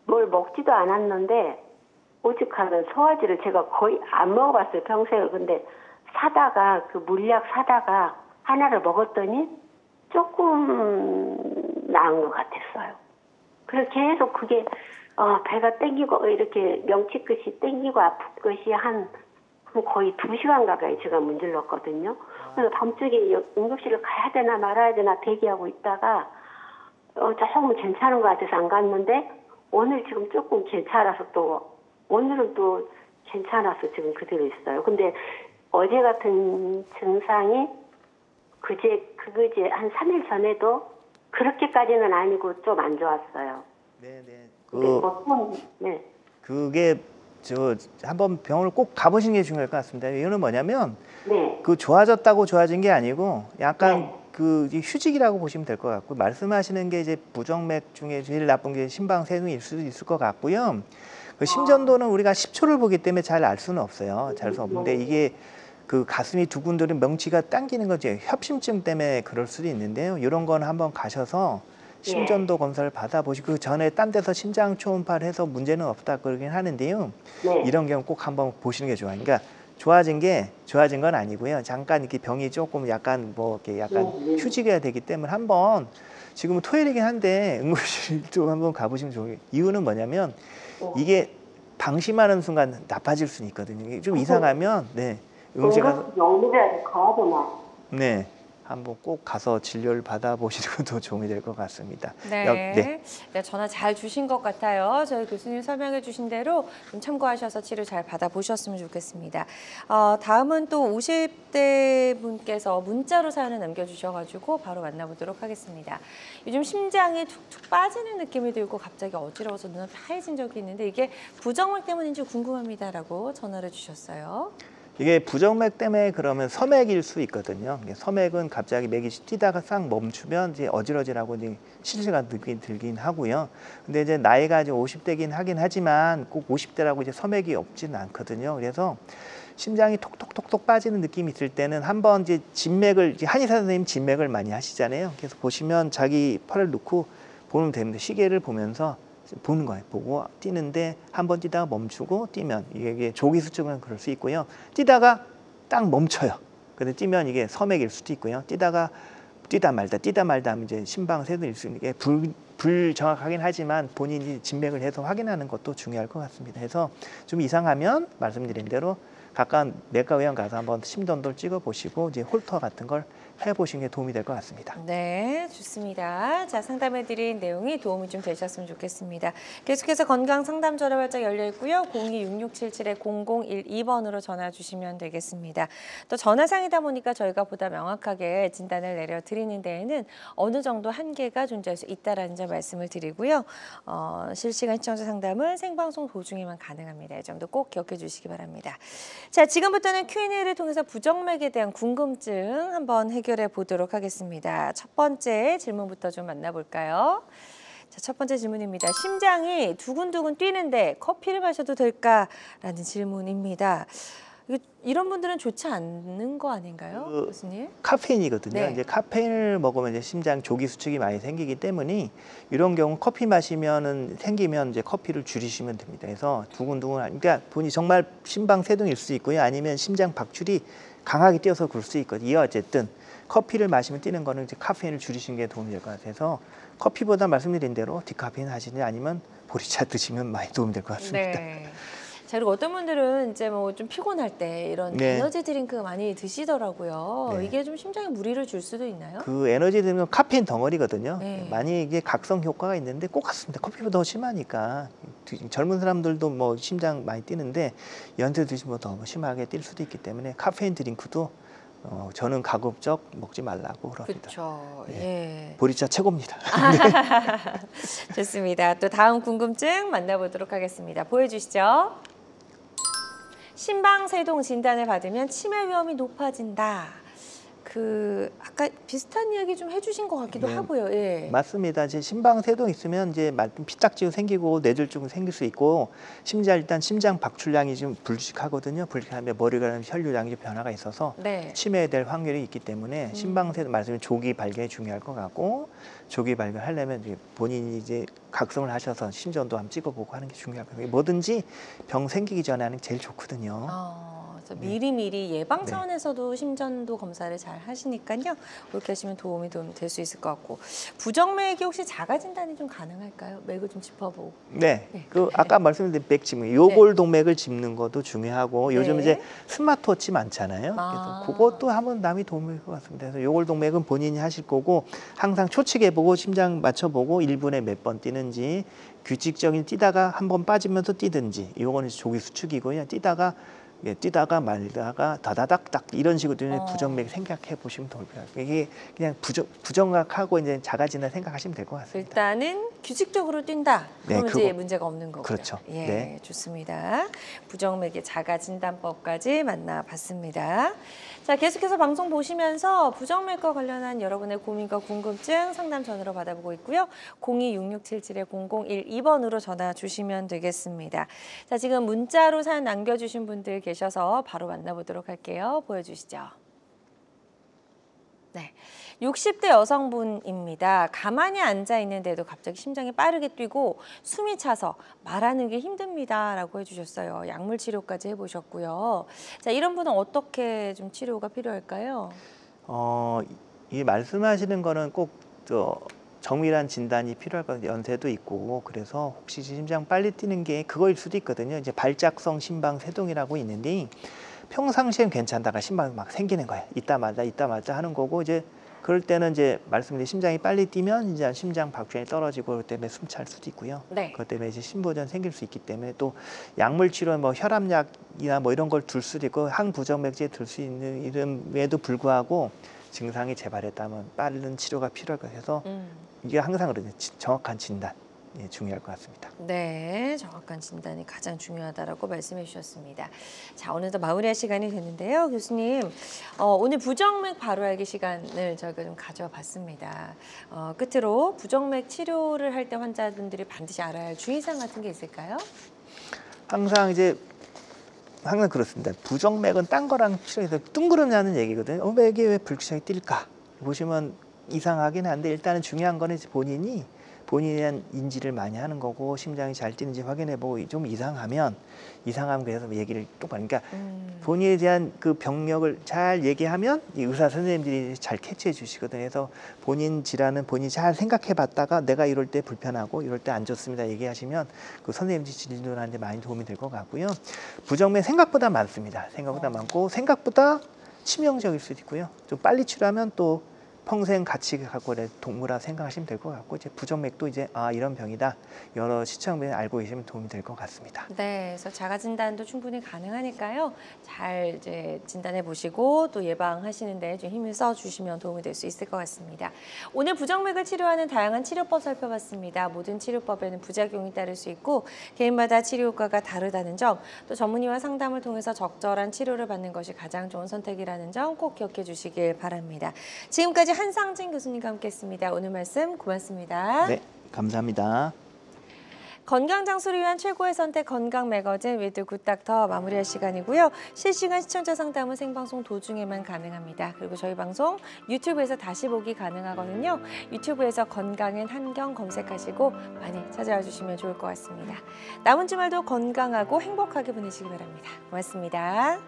Speaker 3: 뭘 먹지도 않았는데 오죽하면 소화제를 제가 거의 안 먹어봤어요, 평생을. 근데 사다가 그 물약 사다가 하나를 먹었더니 조금 나은 것 같았어요. 그래서 계속 그게 배가 땡기고 이렇게 명치 끝이 땡기고 아픈 것이 한 거의 2시간 가까이 제가 문질렀거든요. 그래서 밤중에 응급실을 가야 되나 말아야 되나 대기하고 있다가 조금 괜찮은 것 같아서 안 갔는데 오늘 지금 조금 괜찮아서 또 오늘은 또 괜찮아서 지금 그대로 있어요. 근데 어제 같은 증상이 그제 한 3일 전에도 그렇게까지는 아니고 좀 안 좋았어요.
Speaker 2: 네네.
Speaker 3: 네.
Speaker 2: 그게 한번 병원을 꼭 가보시는 게 중요할 것 같습니다. 이유는 뭐냐면
Speaker 3: 네.
Speaker 2: 그 좋아졌다고 좋아진 게 아니고 약간
Speaker 3: 네.
Speaker 2: 그 휴직이라고 보시면 될 것 같고, 말씀하시는 게 이제 부정맥 중에 제일 나쁜 게 심방세동일 수도 있을 것 같고요. 그 심전도는 우리가 10초를 보기 때문에 잘 알 수는 없어요. 잘 수 없는데 이게 그 가슴이 두근두근 명치가 당기는 거죠. 협심증 때문에 그럴 수도 있는데요. 이런 건 한번 가셔서 심전도 검사를 받아보시고 그 전에 딴 데서 심장 초음파를 해서 문제는 없다 그러긴 하는데요.
Speaker 3: 네.
Speaker 2: 이런 경우 꼭 한번 보시는 게 좋아요. 그러니까 좋아진 건 아니고요. 잠깐 이렇게 병이 조금 약간 휴직해야 되기 때문에 한번, 지금은 토요일이긴 한데 응급실도 한번 가보시면 좋아요. 이유는 뭐냐면 이게 방심하는 순간 나빠질 수는 있거든요. 이게 좀 이상하면 응급실 가서
Speaker 3: 영문에 가야 되나?
Speaker 2: 네. 한번 꼭 가서 진료를 받아보시는 것도 도움이 될 것 같습니다.
Speaker 1: 네. 네, 전화 잘 주신 것 같아요. 저희 교수님 설명해 주신 대로 좀 참고하셔서 치료 잘 받아보셨으면 좋겠습니다. 다음은 또 50대 분께서 문자로 사연을 남겨주셔가지고 바로 만나보도록 하겠습니다. 요즘 심장이 툭툭 빠지는 느낌이 들고 갑자기 어지러워서 눈이 하얘진 적이 있는데 이게 부정맥 때문인지 궁금합니다라고 전화를 주셨어요.
Speaker 2: 이게 부정맥 때문에 그러면 서맥일 수 있거든요. 서맥은 갑자기 맥이 뛰다가 싹 멈추면 이제 어지러지라고 이제 실시간 느낌이 들긴 하고요. 근데 이제 나이가 이제 50대긴 하긴 하지만 꼭 50대라고 이제 서맥이 없지는 않거든요. 그래서 심장이 톡톡톡톡 빠지는 느낌이 있을 때는 한번 이제 진맥을, 한의사 선생님 진맥을 많이 하시잖아요. 그래서 보시면 자기 팔을 놓고 보면 됩니다. 시계를 보면서 보는 거예요. 보고 뛰는데 한번 뛰다가 멈추고 뛰면 이게 조기 수축은 그럴 수 있고요. 뛰다가 딱 멈춰요. 근데 뛰면 이게 서맥일 수도 있고요. 뛰다 말다 하면 이제 심방세동일 수 있는 게 불정확하긴 하지만 본인이 진맥을 해서 확인하는 것도 중요할 것 같습니다. 그래서 좀 이상하면 말씀드린 대로 가까운 내과의원 가서 한번 심전도를 찍어 보시고 이제 홀터 같은 걸 해보시는 게 도움이 될 것 같습니다.
Speaker 1: 네, 좋습니다. 자, 상담해드린 내용이 도움이 좀 되셨으면 좋겠습니다. 계속해서 건강 상담 전화 활짝 열려 있고요. 026677-0012번으로 전화 주시면 되겠습니다. 또 전화상이다 보니까 저희가 보다 명확하게 진단을 내려드리는 데에는 어느 정도 한계가 존재할 수 있다라는 점 말씀을 드리고요. 실시간 시청자 상담은 생방송 도중에만 가능합니다. 이 점도 꼭 기억해 주시기 바랍니다. 자, 지금부터는 Q&A를 통해서 부정맥에 대한 궁금증 한번 해결해 보도록 하겠습니다. 첫 번째 질문부터 좀 만나볼까요? 자, 첫 번째 질문입니다. 심장이 두근두근 뛰는데 커피를 마셔도 될까라는 질문입니다. 이런 분들은 좋지 않는 거 아닌가요, 교수님?
Speaker 2: 카페인이거든요.
Speaker 1: 네.
Speaker 2: 이제 카페인을 먹으면 이제 심장 조기 수축이 많이 생기기 때문에 이런 경우 커피 마시면은 생기면 이제 커피를 줄이시면 됩니다. 그래서 두근두근, 그러니까 본인이 정말 심방세동일 수 있고요. 아니면 심장 박출이 강하게 뛰어서 그럴 수 있거든요. 어쨌든 커피를 마시면 뛰는 거는 이제 카페인을 줄이시는 게 도움이 될 것 같아서 커피보다 말씀드린 대로 디카페인 하시냐 아니면 보리차 드시면 많이 도움이 될 것 같습니다.
Speaker 1: 네. 자, 그리고 어떤 분들은 이제 뭐 좀 피곤할 때 이런
Speaker 2: 네.
Speaker 1: 에너지 드링크 많이 드시더라고요.
Speaker 2: 네.
Speaker 1: 이게 좀 심장에 무리를 줄 수도 있나요?
Speaker 2: 그 에너지 드링크는 카페인 덩어리거든요.
Speaker 1: 네.
Speaker 2: 많이 이게 각성 효과가 있는데 꼭 같습니다. 커피보다 더 심하니까 젊은 사람들도 뭐 심장 많이 뛰는데 연세 드시면 더 심하게 뛸 수도 있기 때문에 카페인 드링크도 저는 가급적 먹지 말라고 그럽니다.
Speaker 1: 그렇죠.
Speaker 2: 네.
Speaker 1: 예.
Speaker 2: 보리차 최고입니다.
Speaker 1: 좋습니다. 또 다음 궁금증 만나보도록 하겠습니다. 보여주시죠. 심방세동 진단을 받으면 치매 위험이 높아진다. 아까 비슷한 이야기 좀 해주신 것 같기도
Speaker 2: 네.
Speaker 1: 하고요. 예.
Speaker 2: 맞습니다. 이제 심방세동 있으면 이제 피딱지가 생기고 뇌졸중 생길 수 있고 일단 심장 박출량이 좀 불식하거든요. 불식하면 머리가 혈류량이 변화가 있어서
Speaker 1: 네.
Speaker 2: 치매될 확률이 있기 때문에 심방세동 말씀은 조기 발견이 중요할 것 같고 조기 발견하려면 이제 본인이 이제 각성을 하셔서 심전도 한번 찍어보고 하는 게 중요할 것 같아요. 뭐든지 병 생기기 전에 하는 게 제일 좋거든요.
Speaker 1: 그래서
Speaker 2: 네.
Speaker 1: 미리미리 예방
Speaker 2: 네.
Speaker 1: 차원에서도 심전도 검사를 잘 하시니까요. 그렇게 하시면 도움이 좀 될 수 있을 것 같고. 부정맥이 혹시 자가 진단이 좀 가능할까요? 맥을 좀 짚어보고.
Speaker 2: 네,
Speaker 1: 네.
Speaker 2: 아까 말씀드린 맥 짚는 요골 동맥을 짚는 것도 중요하고 요즘
Speaker 1: 네.
Speaker 2: 이제 스마트워치 많잖아요.
Speaker 1: 아.
Speaker 2: 그래서 그것도 한번 남이 도움이 될 것 같습니다. 그래서 요골 동맥은 본인이 하실 거고 항상 초측에 보고 심장 맞춰보고 1분에 몇 번 뛰는지 규칙적인 뛰다가 한 번 빠지면서 뛰든지 요거는 조기 수축이고요. 뛰다가 말다가 다다닥 딱 이런 식으로 부정맥 생각해 보시면 좋을 것 같아요. 이게 그냥 부정각하고 이제 자가진단 생각하시면 될 것 같습니다.
Speaker 1: 일단은 규칙적으로 뛴다. 그러면
Speaker 2: 네,
Speaker 1: 이제 문제가 없는 거고요.
Speaker 2: 그렇죠.
Speaker 1: 예,
Speaker 2: 네.
Speaker 1: 좋습니다. 부정맥의 자가 진단법까지 만나봤습니다. 자, 계속해서 방송 보시면서 부정맥과 관련한 여러분의 고민과 궁금증 상담 전화로 받아보고 있고요. 026677-0012번으로 전화 주시면 되겠습니다. 자, 지금 문자로 사연 남겨주신 분들 계셔서 바로 만나보도록 할게요. 보여주시죠. 네, 60대 여성분입니다. 가만히 앉아 있는데도 갑자기 심장이 빠르게 뛰고 숨이 차서 말하는 게 힘듭니다라고 해주셨어요. 약물 치료까지 해보셨고요. 자, 이런 분은 어떻게 좀 치료가 필요할까요?
Speaker 2: 이 말씀하시는 거는 꼭 정밀한 진단이 필요할 것 같아요. 연세도 있고 그래서 혹시 심장 빨리 뛰는 게 그거일 수도 있거든요. 이제 발작성 심방세동이라고 있는데 평상시엔 괜찮다가 심방이 막 생기는 거예요. 이따 말자 하는 거고 이제 그럴 때는 이제 말씀드린 심장이 빨리 뛰면 이제 심장 박주량이 떨어지고 그것 때문에 숨찰 수도 있고요.
Speaker 1: 네.
Speaker 2: 그것 때문에 이제 심부전 생길 수 있기 때문에 또 약물 치료 뭐 혈압약이나 뭐 이런 걸 둘 수도 있고 항부정맥제 들 수 있는 이름에도 불구하고 증상이 재발했다면 빠른 치료가 필요할 것 같아서 이게 항상 그러죠. 정확한 진단 중요할 것 같습니다.
Speaker 1: 네, 정확한 진단이 가장 중요하다라고 말씀해 주셨습니다. 자, 어느덧 마무리할 시간이 됐는데요. 교수님, 오늘 부정맥 바로 알기 시간을 저희가 좀 가져봤습니다. 끝으로 부정맥 치료를 할 때 환자분들이 반드시 알아야 할 주의사항 같은 게 있을까요?
Speaker 2: 항상 그렇습니다. 부정맥은 딴 거랑 치료해서 둥그러냐는 얘기거든요. 맥이 왜 불규칙하게 뛸까? 보시면 이상하긴 한데 일단은 중요한 거는 본인에 대한 인지를 많이 하는 거고 심장이 잘 뛰는지 확인해보고 좀 이상하면 그래서 얘기를 똑바로 그러니까 본인에 대한 그 병력을 잘 얘기하면 이 의사 선생님들이 잘 캐치해 주시거든요. 그래서 본인 질환은 본인이 잘 생각해봤다가 내가 이럴 때 불편하고 이럴 때 안 좋습니다 얘기하시면 그 선생님들이 진료하는데 많이 도움이 될 것 같고요. 부정맥 생각보다 많습니다. 생각보다 많고 생각보다 치명적일 수도 있고요. 좀 빨리 치료하면 또 평생 같이 갖고 동물화 생각하시면 될 것 같고 이제 부정맥도 이제 이런 병이다 여러 시청면에 알고 계시면 도움이 될 것 같습니다.
Speaker 1: 네, 그래서 자가 진단도 충분히 가능하니까요. 잘 이제 진단해 보시고 또 예방하시는데 좀 힘을 써 주시면 도움이 될 수 있을 것 같습니다. 오늘 부정맥을 치료하는 다양한 치료법 살펴봤습니다. 모든 치료법에는 부작용이 따를 수 있고 개인마다 치료 효과가 다르다는 점, 또 전문의와 상담을 통해서 적절한 치료를 받는 것이 가장 좋은 선택이라는 점 꼭 기억해 주시길 바랍니다. 지금까지 한상진 교수님과 함께했습니다. 오늘 말씀 고맙습니다.
Speaker 2: 네, 감사합니다.
Speaker 1: 건강장수를 위한 최고의 선택 건강 매거진 위드 굿닥터 마무리할 시간이고요. 실시간 시청자 상담은 생방송 도중에만 가능합니다. 그리고 저희 방송 유튜브에서 다시 보기 가능하거든요. 유튜브에서 건강엔 한경 검색하시고 많이 찾아와 주시면 좋을 것 같습니다. 남은 주말도 건강하고 행복하게 보내시기 바랍니다. 고맙습니다.